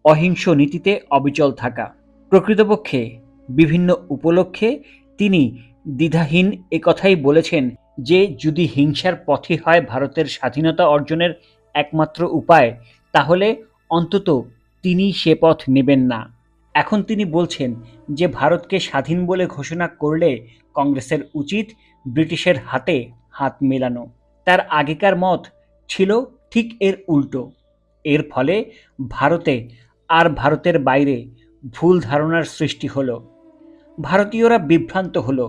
অহিংস নীতিতে অবিচল থাকা। প্রকৃতপক্ষে বিভিন্ন উপলক্ষে তিনি দ্বিধাহীন একথাই বলেছেন যে যদি হিংসার পথই হয় ভারতের স্বাধীনতা অর্জনের একমাত্র উপায়, তাহলে অন্তত তিনি সে পথ নেবেন না। এখন তিনি বলছেন যে ভারতকে স্বাধীন বলে ঘোষণা করলে কংগ্রেসের উচিত ব্রিটিশের হাতে হাত মেলানো। তার আগেকার মত ছিল ঠিক এর উল্টো। এর ফলে ভারতে আর ভারতের বাইরে ভুল ধারণার সৃষ্টি হলো। ভারতীয়রা বিভ্রান্ত হলো।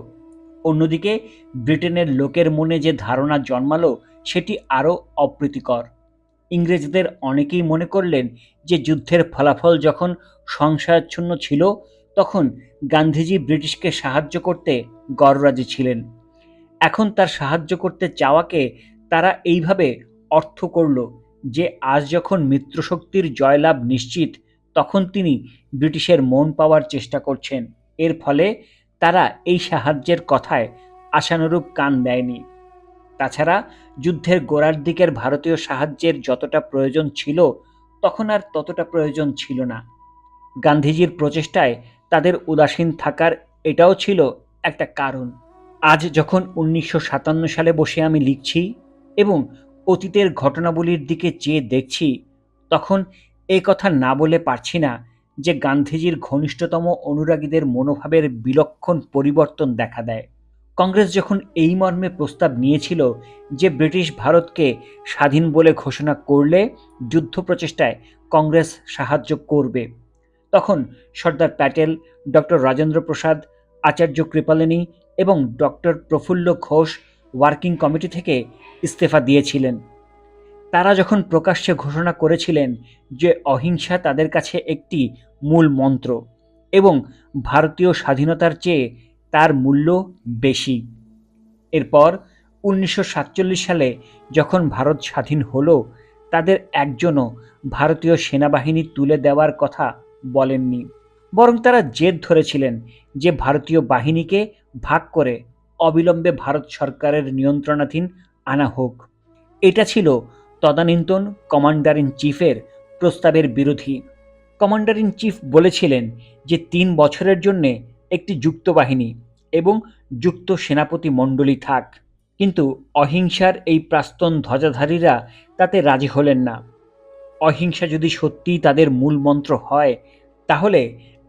অন্যদিকে ব্রিটেনের লোকের মনে যে ধারণা জন্মালো সেটি আরও অপ্রীতিকর। ইংরেজদের অনেকেই মনে করলেন যে যুদ্ধের ফলাফল যখন সংশয়াচ্ছন্ন ছিল তখন গান্ধীজি ব্রিটিশকে সাহায্য করতে গররাজি ছিলেন। এখন তার সাহায্য করতে চাওয়াকে তারা এইভাবে অর্থ করল যে আজ যখন মিত্রশক্তির জয়লাভ নিশ্চিত, তখন তিনি ব্রিটিশের মন পাওয়ার চেষ্টা করছেন। এর ফলে তারা এই সাহায্যের কথায় আশানুরূপ কান দেয়নি। তাছাড়া যুদ্ধের গোড়ার দিকের ভারতীয় সাহায্যের যতটা প্রয়োজন ছিল তখন আর ততটা প্রয়োজন ছিল না। গান্ধীজির প্রচেষ্টায় তাদের উদাসীন থাকার এটাও ছিল একটা কারণ। আজ যখন 1957 সালে বসে আমি লিখছি এবং অতীতের ঘটনাবলীর দিকে চেয়ে দেখছি, তখন এ কথা না বলে পারছি না যে গান্ধীজির ঘনিষ্ঠতম অনুরাগীদের মনোভাবের বিলক্ষণ পরিবর্তন দেখা দেয়। কংগ্রেস যখন এই মর্মে প্রস্তাব নিয়েছিল যে ব্রিটিশ ভারতকে স্বাধীন বলে ঘোষণা করলে যুদ্ধ প্রচেষ্টায় কংগ্রেস সাহায্য করবে, তখন সর্দার প্যাটেল, ডক্টর রাজেন্দ্র প্রসাদ, আচার্য কৃপালিনী এবং ডক্টর প্রফুল্ল ঘোষ ওয়ার্কিং কমিটি থেকে ইস্তফা দিয়েছিলেন। তারা যখন প্রকাশ্যে ঘোষণা করেছিলেন যে অহিংসা তাদের কাছে একটি মূল মন্ত্র এবং ভারতীয় স্বাধীনতার চেয়ে তার মূল্য বেশি। এরপর 1947 সালে যখন ভারত স্বাধীন হলো, তাদের একজনও ভারতীয় সেনাবাহিনী তুলে দেওয়ার কথা বলেননি, বরং তারা জেদ ধরেছিলেন যে ভারতীয় বাহিনীকে ভাগ করে অবিলম্বে ভারত সরকারের নিয়ন্ত্রণাধীন আনা হোক। এটা ছিল তদানীন্তন কমান্ডার ইন চিফের প্রস্তাবের বিরোধী। কমান্ডার ইন চিফ বলেছিলেন যে 3 বছরের জন্যে একটি যুক্ত বাহিনী এবং যুক্ত সেনাপতি মণ্ডলী থাক, কিন্তু অহিংসার এই প্রাক্তন ধ্বজাধারীরা তাতে রাজি হলেন না। অহিংসা যদি সত্যিই তাদের মূল মন্ত্র হয়, তাহলে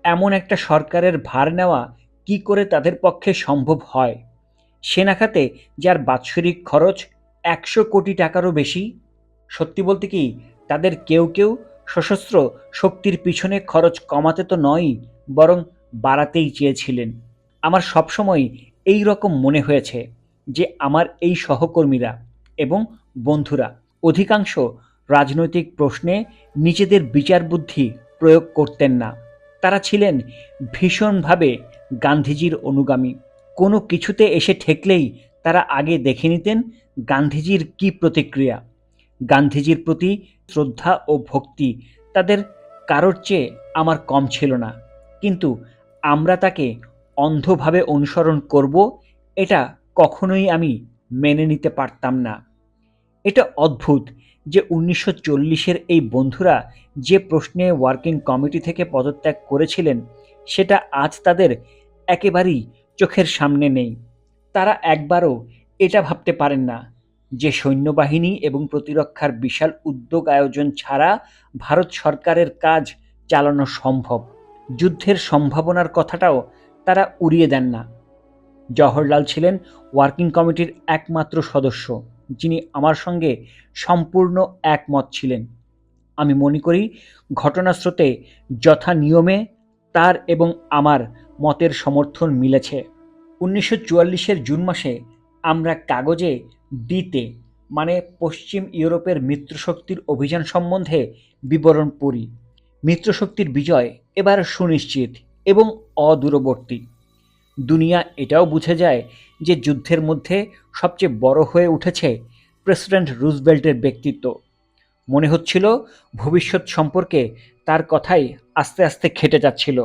এমন একটা সরকারের ভার নেওয়া কি করে তাদের পক্ষে সম্ভব হয়? সেনা খাতে যার বাৎসরিক খরচ 100 কোটি টাকারও বেশি। সত্যি বলতে কি, তাদের কেউ কেউ সশস্ত্র শক্তির পিছনে খরচ কমাতে তো নয়ই, বরং বাড়াতেই চেয়েছিলেন। আমার সবসময় এই রকম মনে হয়েছে যে আমার এই সহকর্মীরা এবং বন্ধুরা অধিকাংশ রাজনৈতিক প্রশ্নে নিজেদের বিচার বুদ্ধি প্রয়োগ করতেন না। তারা ছিলেন ভীষণভাবে গান্ধীজির অনুগামী। কোনো কিছুতে এসে ঠেকলেই তারা আগে দেখে নিতেন গান্ধীজির কী প্রতিক্রিয়া। গান্ধীজির প্রতি শ্রদ্ধা ও ভক্তি তাদের কারোর চেয়ে আমার কম ছিল না, কিন্তু আমরা তাকে অন্ধভাবে অনুসরণ করব এটা কখনোই আমি মেনে নিতে পারতাম না। এটা অদ্ভুত যে 1940-এর এই বন্ধুরা যে প্রশ্নে ওয়ার্কিং কমিটি থেকে পদত্যাগ করেছিলেন সেটা আজ তাদের একেবারেই চোখের সামনে নেই। তারা একবারও এটা ভাবতে পারেন না যে সৈন্যবাহিনী এবং প্রতিরক্ষার বিশাল উদ্যোগ আয়োজন ছাড়া ভারত সরকারের কাজ চালানো সম্ভব। যুদ্ধের সম্ভাবনার কথাটাও তারা উড়িয়ে দেন না। জওহরলাল ছিলেন ওয়ার্কিং কমিটির একমাত্র সদস্য যিনি আমার সঙ্গে সম্পূর্ণ একমত ছিলেন। আমি মনে করি ঘটনাস্রোতে যথা নিয়মে তার এবং আমার মতের সমর্থন মিলেছে। 1944-এর জুন মাসে আমরা কাগজে ডিতে মানে পশ্চিম ইউরোপের মিত্রশক্তির অভিযান সম্বন্ধে বিবরণ পড়ি। মিত্রশক্তির বিজয় এবার সুনিশ্চিত এবং অদূরবর্তী। দুনিয়া এটাও বুঝে যায় যে যুদ্ধের মধ্যে সবচেয়ে বড় হয়ে উঠেছে প্রেসিডেন্ট রুজভেল্টের ব্যক্তিত্ব। মনে হচ্ছিল ভবিষ্যৎ সম্পর্কে তার কথাই আস্তে আস্তে খেটে যাচ্ছিল।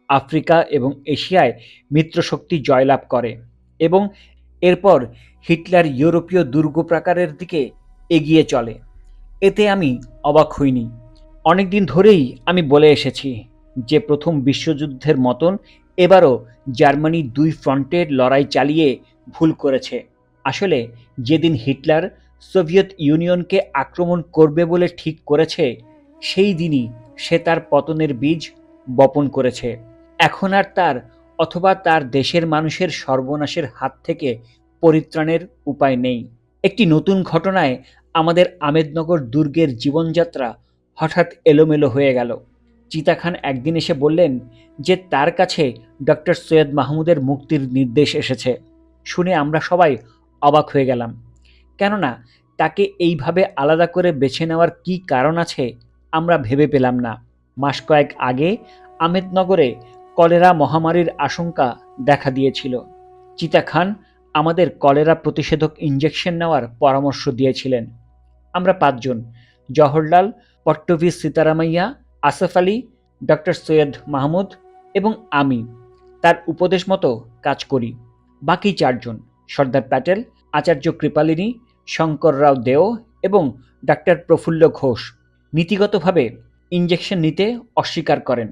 আফ্রিকা এবং এশিয়ায় মিত্রশক্তি জয়লাভ করে এবং এরপর হিটলার ইউরোপীয় দুর্গ প্রাকারের দিকে এগিয়ে চলে। এতে আমি অবাক হইনি। অনেকদিন ধরেই আমি বলে এসেছি যে প্রথম বিশ্বযুদ্ধের মতন এবারও জার্মানি দুই ফ্রন্টের লড়াই চালিয়ে ভুল করেছে। আসলে যেদিন হিটলার সোভিয়েত ইউনিয়নকে আক্রমণ করবে বলে ঠিক করেছে সেই দিনই সে তার পতনের বীজ বপন করেছে। এখন আর তার অথবা তার দেশের মানুষের সর্বনাশের হাত থেকে পরিত্রাণের উপায় নেই। একটি নতুন ঘটনায় আমাদের আমেদনগর দুর্গের জীবনযাত্রা হঠাৎ এলোমেলো হয়ে গেল। চিতা খান একদিন এসে বললেন যে তার কাছে ডক্টর সৈয়দ মাহমুদের মুক্তির নির্দেশ এসেছে। শুনে আমরা সবাই অবাক হয়ে গেলাম, কেননা তাকে এইভাবে আলাদা করে বেছে নেওয়ার কী কারণ আছে আমরা ভেবে পেলাম না। মাস কয়েক আগে আমেদনগরে কলেরা মহামারীর আশঙ্কা দেখা দিয়েছিল। চিতা খান আমাদের কলেরা প্রতিষেধক ইঞ্জেকশন নেওয়ার পরামর্শ দিয়েছিলেন। আমরা পাঁচজন, জওহরলাল, পট্টভি সীতারামাইয়া, আসফ আলী, ডক্টর সৈয়দ মাহমুদ এবং আমি তার উপদেশ মতো কাজ করি। বাকি চারজন, সর্দার প্যাটেল, আচার্য কৃপালিনী, শঙ্কর রাও দেও এবং ডাক্তার প্রফুল্ল ঘোষ নীতিগতভাবে ইঞ্জেকশন নিতে অস্বীকার করেন।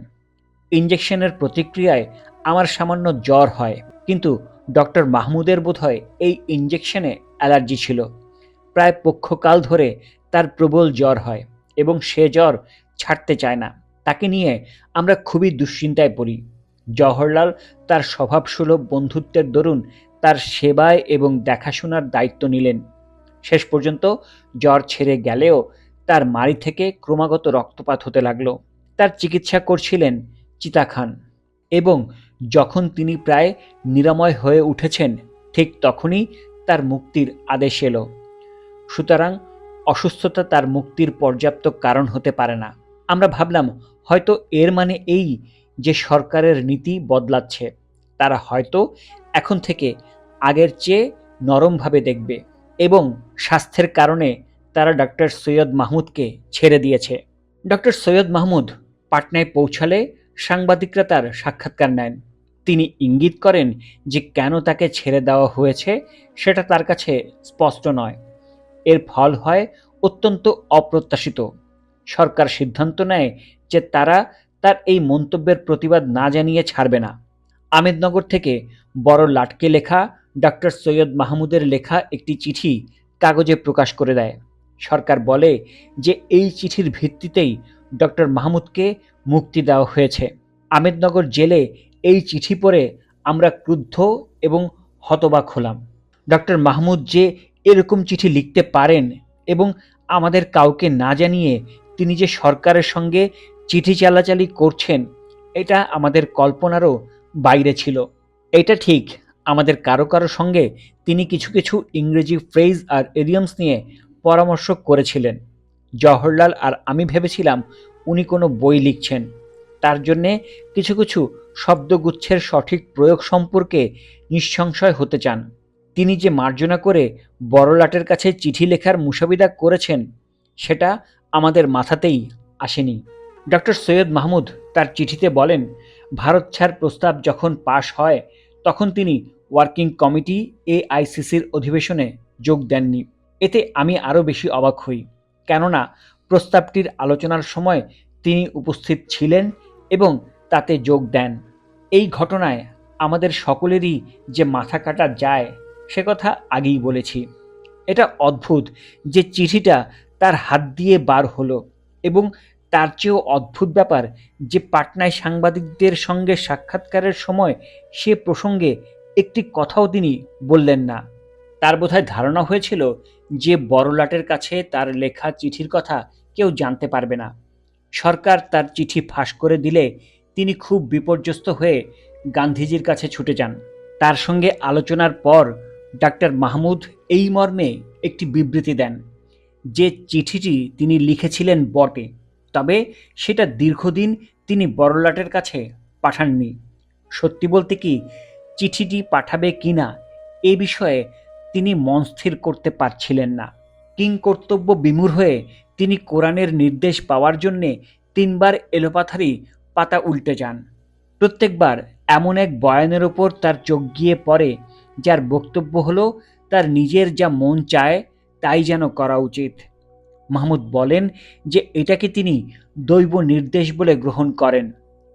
ইঞ্জেকশনের প্রতিক্রিয়ায় আমার সামান্য জ্বর হয়, কিন্তু ডক্টর মাহমুদের বোধহয় এই ইঞ্জেকশনে অ্যালার্জি ছিল। প্রায় পক্ষকাল ধরে তার প্রবল জ্বর হয় এবং সে জ্বর ছাড়তে চায় না। তাকে নিয়ে আমরা খুবই দুশ্চিন্তায় পড়ি। জওহরলাল তার স্বভাবসুলভ বন্ধুত্বের দরুন তার সেবায় এবং দেখাশোনার দায়িত্ব নিলেন। শেষ পর্যন্ত জ্বর ছেড়ে গেলেও তার মাড়ি থেকে ক্রমাগত রক্তপাত হতে লাগলো। তার চিকিৎসা করছিলেন চিতা খান এবং যখন তিনি প্রায় নিরাময় হয়ে উঠেছেন ঠিক তখনই তার মুক্তির আদেশ এলো। সুতরাং অসুস্থতা তার মুক্তির পর্যাপ্ত কারণ হতে পারে না। আমরা ভাবলাম হয়তো এর মানে এই যে সরকারের নীতি বদলাচ্ছে। তারা হয়তো এখন থেকে আগের চেয়ে নরমভাবে দেখবে এবং স্বাস্থ্যের কারণে তারা ডক্টর সৈয়দ মাহমুদকে ছেড়ে দিয়েছে। ডক্টর সৈয়দ মাহমুদ পাটনায় পৌঁছালে সাংবাদিকরা তার সাক্ষাৎকার নেন। তিনি ইঙ্গিত করেন যে কেন তাকে ছেড়ে দেওয়া হয়েছে সেটা তার কাছে স্পষ্ট নয়। এর ফল হয় অত্যন্ত অপ্রত্যাশিত। সরকার সিদ্ধান্ত নেয় যে তারা তার এই মন্তব্যের প্রতিবাদ না জানিয়ে ছাড়বে না। আমেদনগর থেকে বড় লাটকে লেখা ডক্টর সৈয়দ মাহমুদের লেখা একটি চিঠি কাগজে প্রকাশ করে দেয়। সরকার বলে যে এই চিঠির ভিত্তিতেই ডক্টর মাহমুদকে মুক্তি দেওয়া হয়েছে। আমেদনগর জেলে এই চিঠি পড়ে আমরা ক্রুদ্ধ এবং হতবাক হলাম। ডক্টর মাহমুদ যে এরকম চিঠি লিখতে পারেন এবং আমাদের কাউকে না জানিয়ে তিনি যে সরকারের সঙ্গে চিঠি চালাচালি করছেন এটা আমাদের কল্পনারও বাইরে ছিল। এটা ঠিক, আমাদের কারো কারো সঙ্গে তিনি কিছু কিছু ইংরেজি ফ্রেজ আর ইডিয়মস নিয়ে পরামর্শ করেছিলেন। জওহরলাল আর আমি ভেবেছিলাম উনি কোনো বই লিখছেন, তার জন্যে কিছু কিছু শব্দগুচ্ছের সঠিক প্রয়োগ সম্পর্কে নিঃসংশয় হতে চান। তিনি যে মার্জনা করে বড়লাটের কাছে চিঠি লেখার মুসাবিদা করেছেন সেটা আমাদের মাথাতেই আসেনি। ডক্টর সৈয়দ মাহমুদ তার চিঠিতে বলেন, ভারত ছাড় প্রস্তাব যখন পাশ হয় তখন তিনি ওয়ার্কিং কমিটি AICCর অধিবেশনে যোগ দেননি। এতে আমি আরও বেশি অবাক হই, কেননা প্রস্তাবটির আলোচনার সময় তিনি উপস্থিত ছিলেন এবং তাতে যোগ দেন। এই ঘটনায় আমাদের সকলেরই যে মাথা কাটা যায় সে কথা আগেই বলেছি। এটা অদ্ভুত যে চিঠিটা তার হাত দিয়ে বার হলো, এবং তার চেয়েও অদ্ভুত ব্যাপার যে পাটনায় সাংবাদিকদের সঙ্গে সাক্ষাৎকারের সময় সে প্রসঙ্গে একটি কথাও তিনি বললেন না। তার বোধহয় ধারণা হয়েছিল যে বড়লাটের কাছে তার লেখা চিঠির কথা কেউ জানতে পারবে না। সরকার তার চিঠি ফাঁস করে দিলে তিনি খুব বিপর্যস্ত হয়ে গান্ধীজির কাছে ছুটে যান। তার সঙ্গে আলোচনার পর ডাক্তার মাহমুদ এই মর্মে একটি বিবৃতি দেন যে চিঠিটি তিনি লিখেছিলেন বটে, তবে সেটা দীর্ঘদিন তিনি বড়লাটের কাছে পাঠাননি। সত্যি বলতে কি, চিঠিটি পাঠাবে কিনা এ বিষয়ে তিনি মন স্থির করতে পারছিলেন না। কিংকর্তব্য বিমূঢ় হয়ে তিনি কোরআনের নির্দেশ পাওয়ার জন্যে ৩ বার এলোপাথারি পাতা উল্টে যান। প্রত্যেকবার এমন এক বয়ানের ওপর তার চোখ গিয়ে পড়ে যার বক্তব্য হলো তার নিজের যা মন চায় তাই যেন করা উচিত। মাহমুদ বলেন যে এটাকে তিনি দৈব নির্দেশ বলে গ্রহণ করেন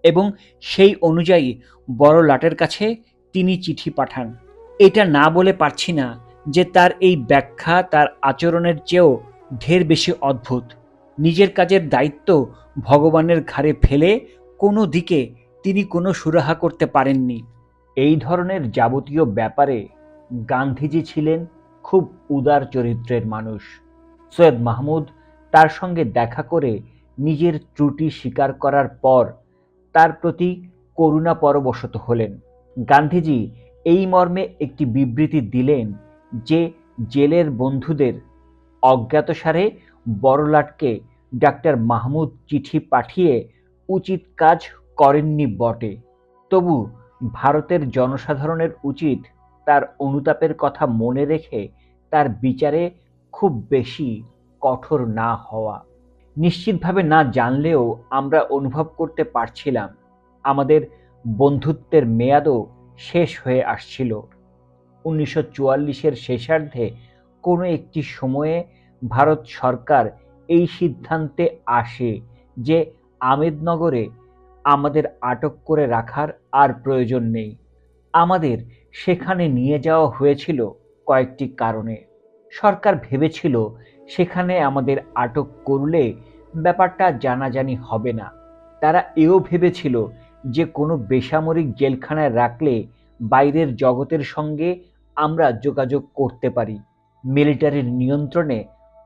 এবং সেই অনুযায়ী বড়লাটের কাছে তিনি চিঠি পাঠান। এটা না বলে পারছি না যে তার এই ব্যাখ্যা তার আচরণের চেয়েও ঢের বেশি অদ্ভুত। নিজের কাজের দায়িত্ব ভগবানের ঘাড়ে ফেলে কোনো দিকে তিনি কোনো সুরাহা করতে পারেননি। এই ধরনের যাবতীয় ব্যাপারে গান্ধীজি ছিলেন খুব উদার চরিত্রের মানুষ। সৈয়দ মাহমুদ তার সঙ্গে দেখা করে নিজের ত্রুটি স্বীকার করার পর তার প্রতি করুণা পরবশত হলেন। গান্ধীজি এই মর্মে একটি বিবৃতি দিলেন যে জেলের বন্ধুদের অজ্ঞাতসারে বড়লাটকে ডাক্তার মাহমুদ চিঠি পাঠিয়ে উচিত কাজ করেননি বটে, তবু ভারতের জনসাধারণের উচিত তার অনুতাপের কথা মনে রেখে তার বিচারে খুব বেশি কঠোর না হওয়া। নিশ্চিতভাবে না জানলেও আমরা অনুভব করতে পারছিলাম আমাদের বন্ধুত্বের মেয়াদও শেষ হয়ে আসছিল। 1944-এর শেষার্ধে কোনো একটি সময়ে ভারত সরকার এই সিদ্ধান্তে আসে যে আমেদনগরে আমাদের আটক করে রাখার আর প্রয়োজন নেই। আমাদের সেখানে নিয়ে যাওয়া হয়েছিল কয়েকটি কারণে। সরকার ভেবেছিল সেখানে আমাদের আটক করলে ব্যাপারটা জানাজানি হবে না। তারা এও ভেবেছিল যে কোনো বেসামরিক জেলখানায় রাখলে বাইরের জগতের সঙ্গে আমরা যোগাযোগ করতে পারি। মিলিটারির নিয়ন্ত্রণে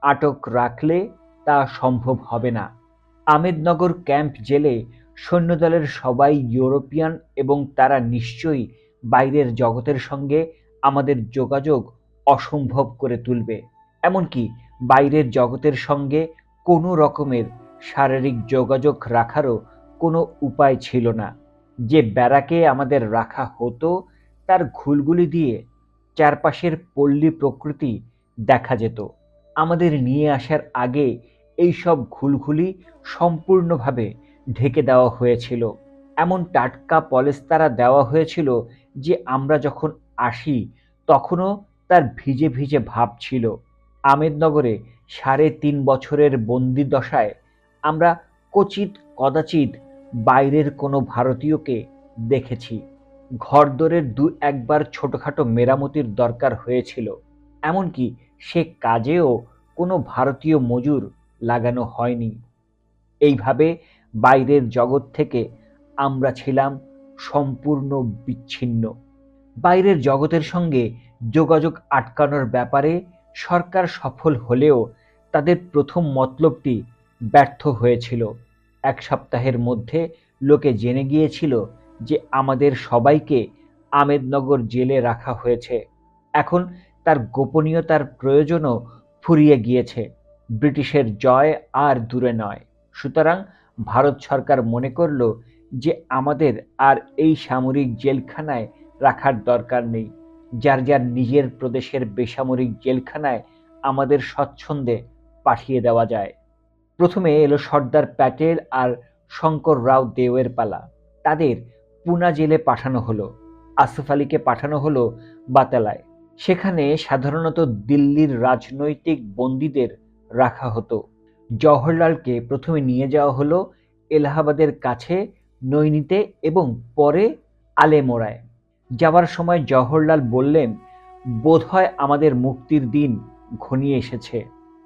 আটক রাখলে তা সম্ভব হবে না। আমেদনগর ক্যাম্প জেলে সৈন্যদলের সবাই ইউরোপিয়ান এবং তারা নিশ্চয়ই বাইরের জগতের সঙ্গে আমাদের যোগাযোগ অসম্ভব করে তুলবে। এমনকি বাইরের জগতের সঙ্গে কোনো রকমের শারীরিক যোগাযোগ রাখারও কোনো উপায় ছিল না। যে ব্যারাকে আমাদের রাখা হতো তার ঘুলগুলি দিয়ে চারপাশের পল্লী প্রকৃতি দেখা যেত। আমাদের নিয়ে আসার আগে এই সব ঘুলঘুলি সম্পূর্ণভাবে ঢেকে দেওয়া হয়েছিল। এমন টাটকা পলেস্তারা দেওয়া হয়েছিল যে আমরা যখন আসি তখনও তার ভিজে ভিজে ভাব ছিল। আমেদনগরে ৩.৫ বছরের বন্দি দশায় আমরা কচিত কদাচিৎ বাইরের কোনো ভারতীয়কে দেখেছি। ঘরদোরের ২-১ বার ছোটখাটো মেরামতির দরকার হয়েছিল, এমনকি সে কাজেও কোনো ভারতীয় মজুর লাগানো হয়নি। এইভাবে বাইরের জগৎ থেকে আমরা ছিলাম সম্পূর্ণ বিচ্ছিন্ন। বাইরের জগতের সঙ্গে যোগাযোগ আটকানোর ব্যাপারে সরকার সফল হলেও তাদের প্রথম মতলবটি ব্যর্থ হয়েছিল। ১ সপ্তাহের মধ্যে লোকে জেনে গিয়েছিল যে আমাদের সবাইকে আমেদনগর জেলে রাখা হয়েছে। এখন তার গোপনীয়তার প্রয়োজনও ফুরিয়ে গিয়েছে। ব্রিটিশের জয় আর দূরে নয়। সুতরাং ভারত সরকার মনে করল যে আমাদের আর এই সামরিক জেলখানায় রাখার দরকার নেই। যার যার নিজের প্রদেশের বেসামরিক জেলখানায় আমাদের স্বচ্ছন্দে পাঠিয়ে দেওয়া যায়। প্রথমে এলো সর্দার প্যাটেল আর শঙ্কর রাও দেওয়ের পালা। তাদের পুনা জেলে পাঠানো হলো। আসফ আলীকে পাঠানো হলো বাতালায়। সেখানে সাধারণত দিল্লির রাজনৈতিক বন্দীদের রাখা হতো। জওহরলালকে প্রথমে নিয়ে যাওয়া হলো এলাহাবাদের কাছে নৈনিতে এবং পরে আলেমোড়ায়। যাওয়ার সময় জওহরলাল বললেন, বোধহয় আমাদের মুক্তির দিন ঘনিয়ে এসেছে।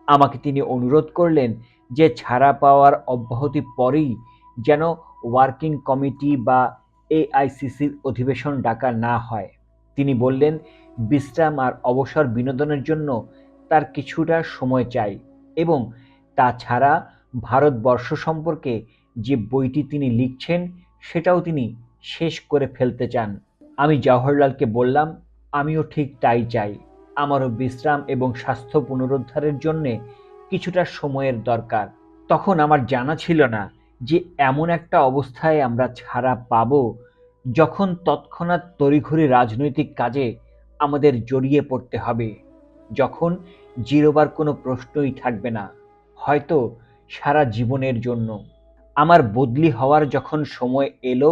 আমাকে তিনি অনুরোধ করলেন যে ছাড়া পাওয়ার অব্যাহতি পরেই যেন ওয়ার্কিং কমিটি বা এআইসিসির অধিবেশন ডাকা না হয়। তিনি বললেন, বিশ্রাম আর অবসর বিনোদনের জন্য তার কিছুটা সময় চাই এবং তাছাড়া ভারতবর্ষ সম্পর্কে যে বইটি তিনি লিখছেন সেটাও তিনি শেষ করে ফেলতে চান। আমি জওহরলালকে বললাম, আমিও ঠিক তাই চাই। আমারও বিশ্রাম এবং স্বাস্থ্য পুনরুদ্ধারের জন্যে কিছুটা সময়ের দরকার। তখন আমার জানা ছিল না যে এমন একটা অবস্থায় আমরা ছাড়া পাবো যখন তৎক্ষণাৎ তড়িঘড়ি রাজনৈতিক কাজে আমাদের জড়িয়ে পড়তে হবে, যখন জিরোবার কোনো প্রশ্নই থাকবে না, হয়তো সারা জীবনের জন্য। আমার বদলি হওয়ার যখন সময় এলো,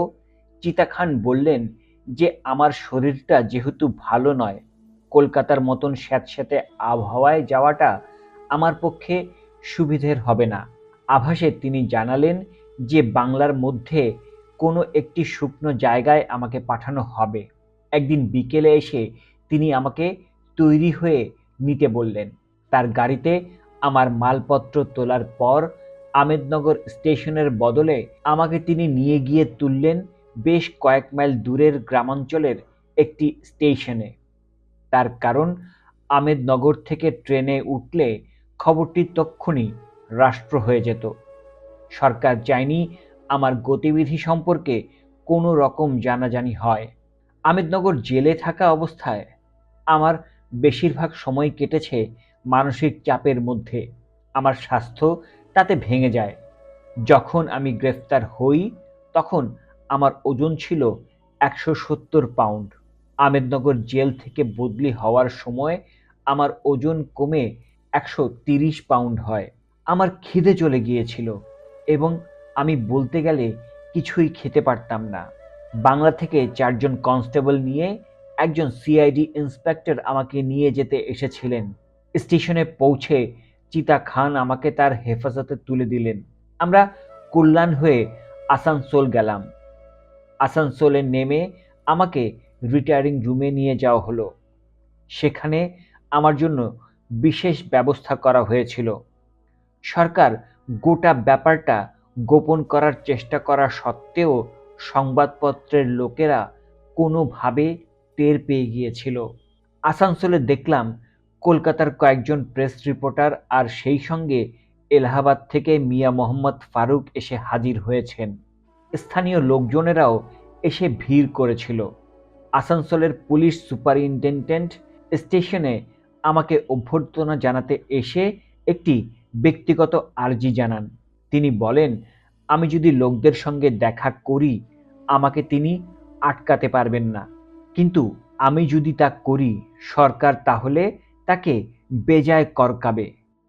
চিতা খান বললেন যে আমার শরীরটা যেহেতু ভালো নয়, কলকাতার মতন স্যাঁতস্যাঁতে আবহাওয়ায় যাওয়াটা আমার পক্ষে সুবিধের হবে না। আভাসে তিনি জানালেন যে বাংলার মধ্যে কোনো একটি শুকনো জায়গায় আমাকে পাঠানো হবে। একদিন বিকেলে এসে তিনি আমাকে তৈরি হয়ে নিতে বললেন। তার গাড়িতে আমার মালপত্র তোলার পর আমেদনগর স্টেশনের বদলে আমাকে তিনি নিয়ে গিয়ে তুললেন বেশ কয়েক মাইল দূরের গ্রামাঞ্চলের একটি স্টেশনে। তার কারণ, আমেদনগর থেকে ট্রেনে উঠলে খবরটি তক্ষুনি রাষ্ট্র হয়ে যেত। সরকার চায়নি আমার গতিবিধি সম্পর্কে কোনো রকম জানাজানি হয়। আমেদনগর জেলে থাকা অবস্থায় আমার বেশিরভাগ সময় কেটেছে মানসিক চাপের মধ্যে। আমার স্বাস্থ্য তাতে ভেঙে যায়। যখন আমি গ্রেফতার হই তখন আমার ওজন ছিল ১৭০ পাউন্ড। আমেদনগর জেল থেকে বদলি হওয়ার সময় আমার ওজন কমে ১৩০ পাউন্ড হয়। আমার খিদে চলে গিয়েছিল এবং আমি বলতে গেলে কিছুই খেতে পারতাম না। বাংলা থেকে ৪ জন কনস্টেবল নিয়ে একজন সিআইডি ইন্সপেক্টর আমাকে নিয়ে যেতে এসেছিলেন। স্টেশনে পৌঁছে চিতা খান আমাকে তার হেফাজতে তুলে দিলেন। আমরা কল্যাণ হয়ে আসানসোল গেলাম। আসানসোলে নেমে আমাকে রিটায়ারিং রুমে নিয়ে যাওয়া হলো। সেখানে আমার জন্য বিশেষ ব্যবস্থা করা হয়েছিল। সরকার গোটা ব্যাপারটা গোপন করার চেষ্টা করা সত্ত্বেও সংবাদপত্রের লোকেরা কোনোভাবে টের পেয়ে গিয়েছিল। আসানসোলে দেখলাম কলকাতার কয়েকজন প্রেস রিপোর্টার আর সেই সঙ্গে এলাহাবাদ থেকে মিয়া মোহাম্মদ ফারুক এসে হাজির হয়েছেন। স্থানীয় লোকজনেরাও এসে ভিড় করেছিল। আসানসোলের পুলিশ সুপারিনটেনডেন্ট স্টেশনে আমাকে অভ্যর্থনা জানাতে এসে একটি ব্যক্তিগত আর্জি জানান। তিনি বলেন, আমি যদি লোকদের সঙ্গে দেখা করি আমাকে তিনি আটকাতে পারবেন না, কিন্তু আমি যদি তা করি সরকার তাহলে তাকে বেজায় করকাবে।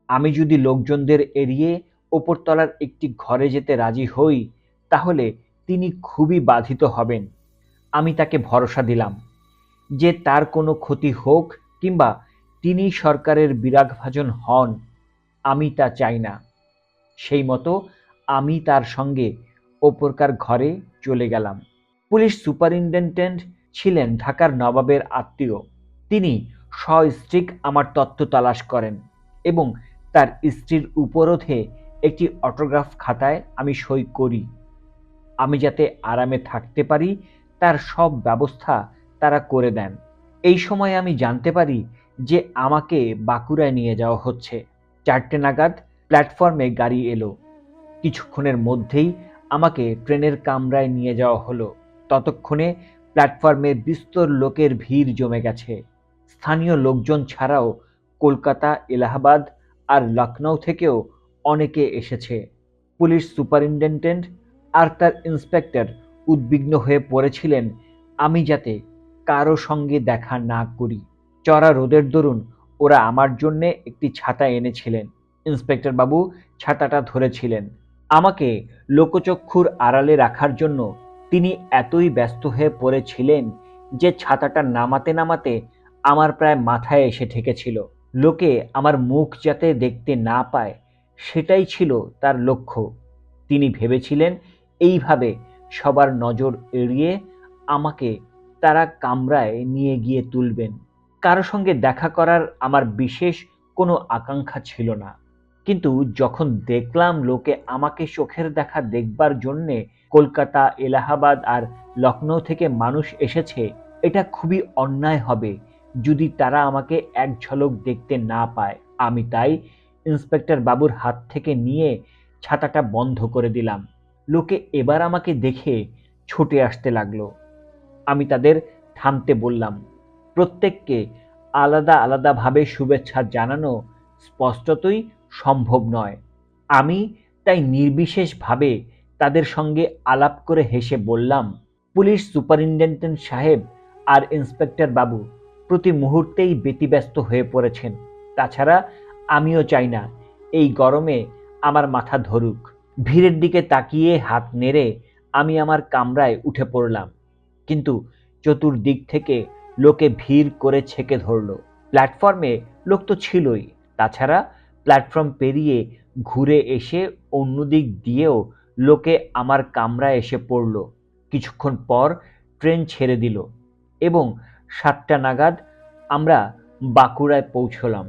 আমি যদি লোকজনদের এড়িয়ে ওপরতলার একটি ঘরে যেতে রাজি হই তাহলে তিনি খুবই বাধিত হবেন। আমি তাকে ভরসা দিলাম যে তার কোনো ক্ষতি হোক কিংবা তিনি সরকারের বিরাগভাজন হন, আমি তা চাই না। সেই মতো আমি তার সঙ্গে ওপরকার ঘরে চলে গেলাম। পুলিশ সুপারিনটেনডেন্ট ছিলেন ঢাকার নবাবের আত্মীয়। তিনি সস্ত্রীক আমার তথ্য তালাশ করেন এবং তার স্ত্রীর উপরোধে একটি অটোগ্রাফ খাতায় আমি সই করি। আমি যাতে আরামে থাকতে পারি তার সব ব্যবস্থা তারা করে দেন। এই সময় আমি জানতে পারি যে আমাকে বাঁকুড়ায় নিয়ে যাওয়া হচ্ছে। ৪টে নাগাদ প্ল্যাটফর্মে গাড়ি এলো। কিছুক্ষণের মধ্যেই আমাকে ট্রেনের কামরায় নিয়ে যাওয়া হলো। ততক্ষণে প্ল্যাটফর্মে বিস্তর লোকের ভিড় জমে গেছে। স্থানীয় লোকজন ছাড়াও কলকাতা, এলাহাবাদ আর লখনৌ থেকেও অনেকে এসেছে। পুলিশ সুপারিনটেনডেন্ট আর তার ইন্সপেক্টর উদ্বিগ্ন হয়ে পড়েছিলেন আমি যাতে কারো সঙ্গে দেখা না করি। চড়া রোদের দরুন ওরা আমার জন্যে একটি ছাতা এনেছিলেন। ইন্সপেক্টর বাবু ছাতাটা ধরেছিলেন। আমাকে লোকচক্ষুর আড়ালে রাখার জন্য তিনি এতই ব্যস্ত হয়ে পড়েছিলেন যে ছাতাটা নামাতে নামাতে আমার প্রায় মাথায় এসে ঠেকেছিল। লোকে আমার মুখ যাতে দেখতে না পায় সেটাই ছিল তার লক্ষ্য। তিনি ভেবেছিলেন এইভাবে সবার নজর এড়িয়ে আমাকে তারা কামরায় নিয়ে গিয়ে তুলবেন। কারো সঙ্গে দেখা করার আমার বিশেষ কোনো আকাঙ্ক্ষা ছিল না, কিন্তু যখন দেখলাম লোকে আমাকে চোখের দেখা দেখবার জন্যে কলকাতা, এলাহাবাদ আর লখনৌ থেকে মানুষ এসেছে, এটা খুবই অন্যায় হবে যদি তারা আমাকে এক ঝলক দেখতে না পায়। আমি তাই ইন্সপেক্টর বাবুর হাত থেকে নিয়ে ছাতাটা বন্ধ করে দিলাম। লোকে এবার আমাকে দেখে ছুটে আসতে লাগলো। আমি তাদের থামতে বললাম। প্রত্যেককে আলাদা আলাদাভাবে শুভেচ্ছা জানানো স্পষ্টতই সম্ভব নয়। আমি তাই নির্বিশেষভাবে তাদের সঙ্গে আলাপ করে হেসে বললাম, পুলিশ সুপারিনটেনডেন্ট সাহেব আর ইন্সপেক্টর বাবু প্রতি মুহূর্তেই ব্যতিব্যস্ত হয়ে পড়েছেন। তাছাড়া আমিও চাই না এই গরমে আমার মাথা ধরুক। ভিড়ের দিকে তাকিয়ে হাত নেড়ে আমি আমার কামরায় উঠে পড়লাম, কিন্তু চতুর্দিক থেকে লোকে ভিড় করে ছেকে ধরল। প্ল্যাটফর্মে লোক তো ছিলই, তাছাড়া প্ল্যাটফর্ম পেরিয়ে ঘুরে এসে অন্যদিক দিয়েও লোকে আমার কামরায় এসে পড়ল। কিছুক্ষণ পর ট্রেন ছেড়ে দিল এবং 7টা নাগাদ আমরা বাঁকুড়ায় পৌঁছলাম।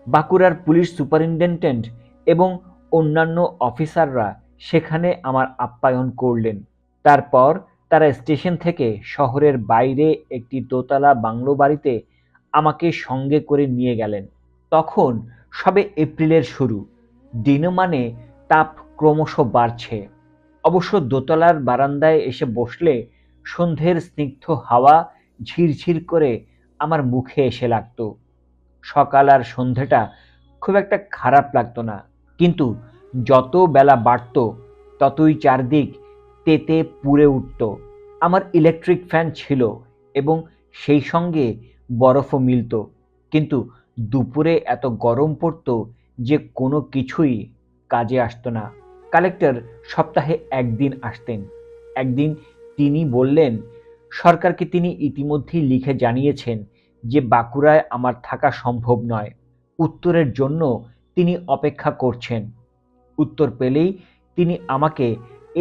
বাঁকুড়ার পুলিশ সুপারিনটেনডেন্ট এবং অন্যান্য অফিসাররা সেখানে আমার আপ্যায়ন করলেন। তারপর তারা স্টেশন থেকে শহরের বাইরে একটি দোতলা বাংলো বাড়িতে আমাকে সঙ্গে করে নিয়ে গেলেন। তখন সবে এপ্রিলের শুরু। দিনমানে তাপ ক্রমশ বাড়ছে। অবশ্য দোতলার বারান্দায় এসে বসলে সন্ধ্যের স্নিগ্ধ হাওয়া ঝিরঝির করে আমার মুখে এসে লাগতো। সকাল আর সন্ধ্যেটা খুব একটা খারাপ লাগতো না, কিন্তু যত বেলা বাড়ত ততই চারদিক তেতে পুড়ে উঠত। আমার ইলেকট্রিক ফ্যান ছিল এবং সেই সঙ্গে বরফও মিলত, কিন্তু দুপুরে এত গরম পড়ত যে কোনো কিছুই কাজে আসতো না। কালেক্টর সপ্তাহে একদিন আসতেন। একদিন তিনি বললেন, সরকারকে তিনি ইতিমধ্যেই লিখে জানিয়েছেন যে বাঁকুড়ায় আমার থাকা সম্ভব নয়। উত্তরের জন্য তিনি অপেক্ষা করছেন। উত্তর পেলেই তিনি আমাকে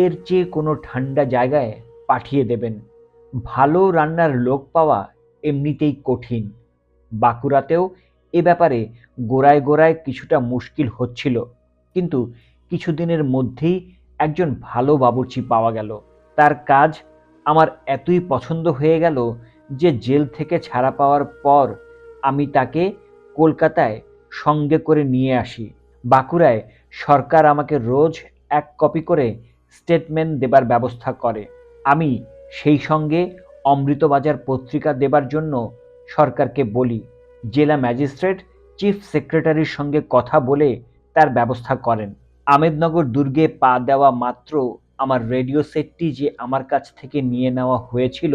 এর চেয়ে কোনো ঠান্ডা জায়গায় পাঠিয়ে দেবেন। ভালো রান্নার লোক পাওয়া এমনিতেই কঠিন। বাঁকুড়াতেও এ ব্যাপারে গোড়ায় গোড়ায় কিছুটা মুশকিল হচ্ছিল, কিন্তু কিছুদিনের মধ্যেই একজন ভালো বাবুর্চি পাওয়া গেল। তার কাজ আমার এতই পছন্দ হয়ে গেল যে জেল থেকে ছাড়া পাওয়ার পর আমি তাকে কলকাতায় সঙ্গে করে নিয়ে আসি। বাঁকুড়ায় সরকার আমাকে রোজ 1 কপি করে স্টেটমেন্ট দেবার ব্যবস্থা করে। আমি সেই সঙ্গে অমৃতবাজার পত্রিকা দেবার জন্য সরকারকে বলি। জেলা ম্যাজিস্ট্রেট চিফ সেক্রেটারির সঙ্গে কথা বলে তার ব্যবস্থা করেন। আমেদনগর দুর্গে পা দেওয়া মাত্র আমার রেডিও সেটটি যে আমার কাছ থেকে নিয়ে নেওয়া হয়েছিল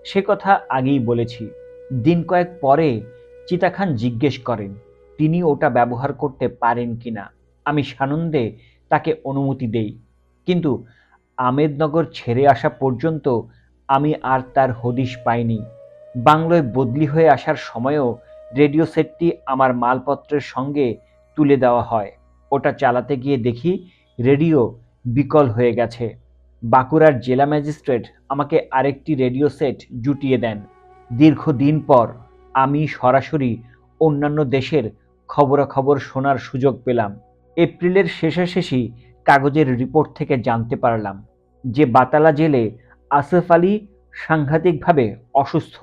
সে কথা আগেই বলেছি। দিন কয়েক পরে চিতা খান জিজ্ঞেস করেন তিনি ওটা ব্যবহার করতে পারেন কিনা। আমি সানন্দে তাকে অনুমতি দেই, কিন্তু আমেদনগর ছেড়ে আসা পর্যন্ত আমি আর তার হদিশ পাইনি। বাংলোয় বদলি হয়ে আসার সময়ও রেডিও সেটটি আমার মালপত্রের সঙ্গে তুলে দেওয়া হয়। ওটা চালাতে গিয়ে দেখি রেডিও বিকল হয়ে গেছে। বাঁকুড়ার জেলা ম্যাজিস্ট্রেট আমাকে আরেকটি রেডিও সেট জুটিয়ে দেন। দীর্ঘদিন পর আমি সরাসরি অন্যান্য দেশের খবরাখবর শোনার সুযোগ পেলাম। এপ্রিলের শেষাশেষি কাগজের রিপোর্ট থেকে জানতে পারলাম যে বাতালা জেলে আসফ আলী সাংঘাতিকভাবে অসুস্থ।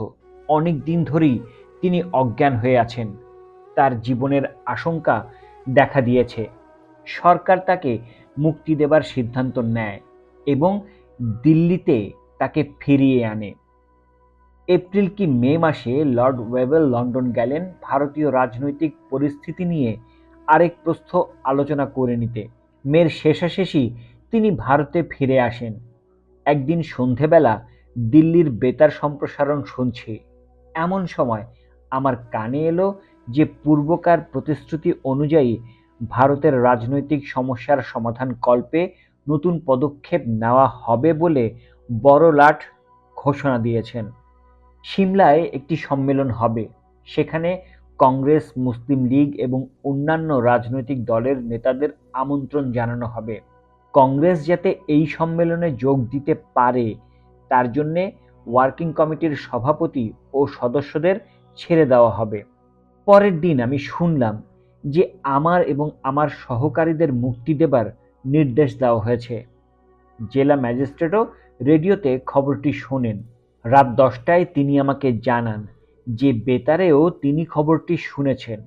অনেক দিন ধরেই তিনি অজ্ঞান হয়ে আছেন। তার জীবনের আশঙ্কা দেখা দিয়েছে। সরকার তাকে মুক্তি দেবার সিদ্ধান্ত নেয় এবং দিল্লিতে তাকে ফিরিয়ে আনে। এপ্রিল কি মে মাসে লর্ড ওয়েভেল লন্ডন গেলেন ভারতীয় রাজনৈতিক পরিস্থিতি নিয়ে আরেক প্রস্থ আলোচনা করে নিতে। মের শেষাশেষি তিনি ভারতে ফিরে আসেন। একদিন সন্ধেবেলা দিল্লির বেতার সম্প্রসারণ শুনছি। এমন সময় আমার কানে এলো যে পূর্বকার প্রতিশ্রুতি অনুযায়ী ভারতের রাজনৈতিক সমস্যার সমাধান কল্পে নতুন পদক্ষেপ নেওয়া হবে বলে বড়লাট ঘোষণা দিয়েছেন। সিমলায় একটি সম্মেলন হবে। সেখানে কংগ্রেস, মুসলিম লীগ এবং অন্যান্য রাজনৈতিক দলের নেতাদের আমন্ত্রণ জানানো হবে। কংগ্রেস যাতে এই সম্মেলনে যোগ দিতে পারে তার জন্যে ওয়ার্কিং কমিটির সভাপতি ও সদস্যদের ছেড়ে দেওয়া হবে। পরের দিন আমি শুনলাম যে আমার এবং আমার সহকারীদের মুক্তি দেবার নির্দেশ দেওয়া হয়েছে। জেলা ম্যাজিস্ট্রেটও রেডিওতে খবরটি শোনেন। রাত 10টায় তিনি আমাকে জানান যে বেতারেও তিনি খবরটি শুনেছেন,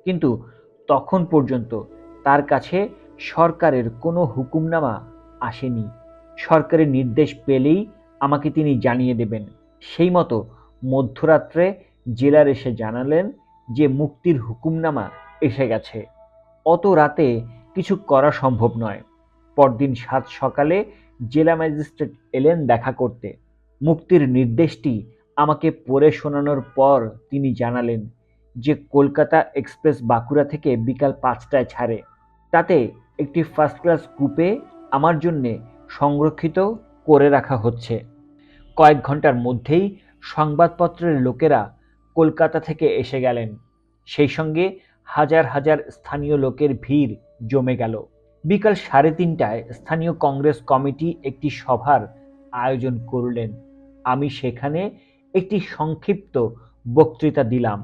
কিন্তু তখন পর্যন্ত তার কাছে সরকারের কোনো হুকুমনামা আসেনি। সরকারের নির্দেশ পেলেই আমাকে তিনি জানিয়ে দেবেন। সেই মতো মধ্যরাত্রে জেলার এসে জানালেন যে মুক্তির হুকুমনামা এসে গেছে। অত রাতে কিছু করা সম্ভব নয়। পরদিন 7 সকালে জেলা ম্যাজিস্ট্রেট এলেন দেখা করতে। মুক্তির নির্দেশটি আমাকে পড়ে শোনানোর পর তিনি জানালেন যে কলকাতা এক্সপ্রেস বাঁকুড়া থেকে বিকাল 5টায় ছাড়ে। তাতে একটি ফার্স্ট ক্লাস কুপে আমার জন্যে সংরক্ষিত করে রাখা হচ্ছে। কয়েক ঘন্টার মধ্যেই সংবাদপত্রের লোকেরা কলকাতা থেকে এসে গেলেন। সেই সঙ্গে হাজার হাজার স্থানীয় লোকের ভিড় জমে গেল। বিকাল 3:30টায় স্থানীয় কংগ্রেস কমিটি একটি সভার আয়োজন করলেন। আমি সেখানে একটি সংক্ষিপ্ত বক্তৃতা দিলাম।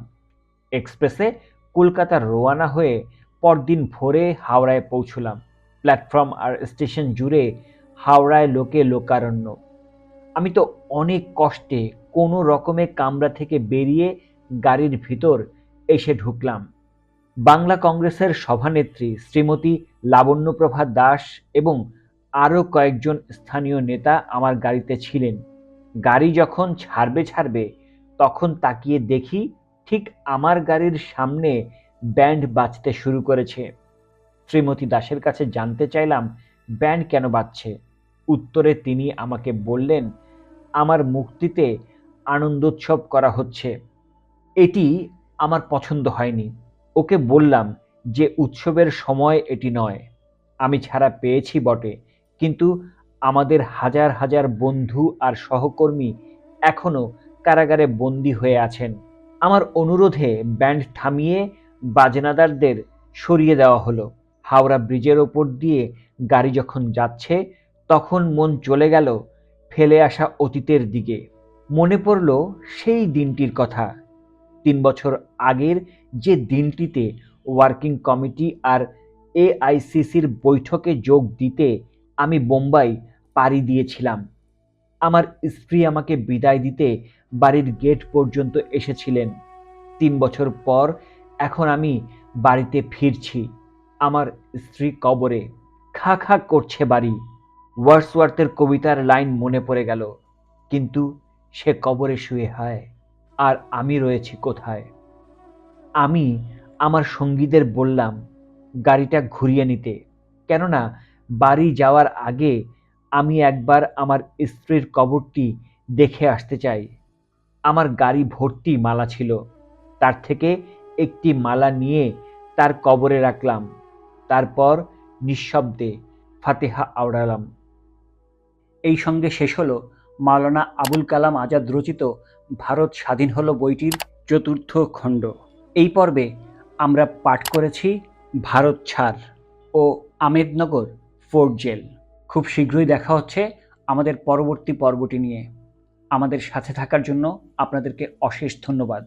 এক্সপ্রেসে কলকাতা রওনা হয়ে পরদিন ভোরে হাওড়ায় পৌঁছলাম। প্ল্যাটফর্ম আর স্টেশন জুড়ে হাওড়ায় লোকে লোকারণ্য। আমি তো অনেক কষ্টে কোনো রকমে কামরা থেকে বেরিয়ে গাড়ির ভিতর এসে ঢুকলাম। বাংলা কংগ্রেসের সভানেত্রী শ্রীমতী লাবণ্যপ্রভা দাস এবং আরও কয়েকজন স্থানীয় নেতা আমার গাড়িতে ছিলেন। গাড়ি যখন ছাড়বে তখন তাকিয়ে দেখি ঠিক আমার গাড়ির সামনে ব্যান্ড বাজতে শুরু করেছে। শ্রীমতী দাসের কাছে জানতে চাইলাম ব্যান্ড কেন বাজছে। উত্তরে তিনি আমাকে বললেন আমার মুক্তিতে আনন্দোৎসব করা হচ্ছে। এটি আমার পছন্দ হয়নি। ওকে বললাম যে উৎসবের সময় এটি নয়। আমি ছাড়া পেয়েছি বটে, কিন্তু আমাদের হাজার হাজার বন্ধু আর সহকর্মী এখনো কারাগারে বন্দী হয়ে আছেন। আমার অনুরোধে ব্যান্ড থামিয়ে বাজনাদারদের সরিয়ে দেওয়া হলো। হাওড়া ব্রিজের ওপর দিয়ে গাড়ি যখন যাচ্ছে তখন মন চলে গেল ফেলে আসা অতীতের দিকে। মনে পড়ল সেই দিনটির কথা। 3 বছর আগের যে দিনটিতে ওয়ার্কিং কমিটি আর এআইসিসির বৈঠকে যোগ দিতে আমি বোম্বাই পাড়ি দিয়েছিলাম। আমার স্ত্রী আমাকে বিদায় দিতে বাড়ির গেট পর্যন্ত এসেছিলেন। 3 বছর পর এখন আমি বাড়িতে ফিরছি। আমার স্ত্রী কবরে, খা খা করছে বাড়ি। ওয়ার্ডসওয়ার্থের কবিতার লাইন মনে পড়ে গেল, কিন্তু সে কবরে শুয়ে হায়, আর আমি রয়েছি কোথায়। আমি আমার সঙ্গীদের বললাম গাড়িটা ঘুরিয়ে নিতে, কেননা বাড়ি যাওয়ার আগে আমি একবার আমার স্ত্রীর কবরটি দেখে আসতে চাই। আমার গাড়ি ভর্তি মালা ছিল, তার থেকে একটি মালা নিয়ে তার কবরে রাখলাম। তারপর নিঃশব্দে ফাতিহা আওড়ালাম। এই সঙ্গে শেষ হলো মাওলানা আবুল কালাম আজাদ রচিত ভারত স্বাধীন হলো বইটির 4র্থ খণ্ড। এই পর্বে আমরা পাঠ করেছি ভারত ছাড় ও আমেদনগর ফোর্ট জেল। খুব শীঘ্রই দেখা হচ্ছে আমাদের পরবর্তী পর্বটি নিয়ে। আমাদের সাথে থাকার জন্য আপনাদেরকে অশেষ ধন্যবাদ।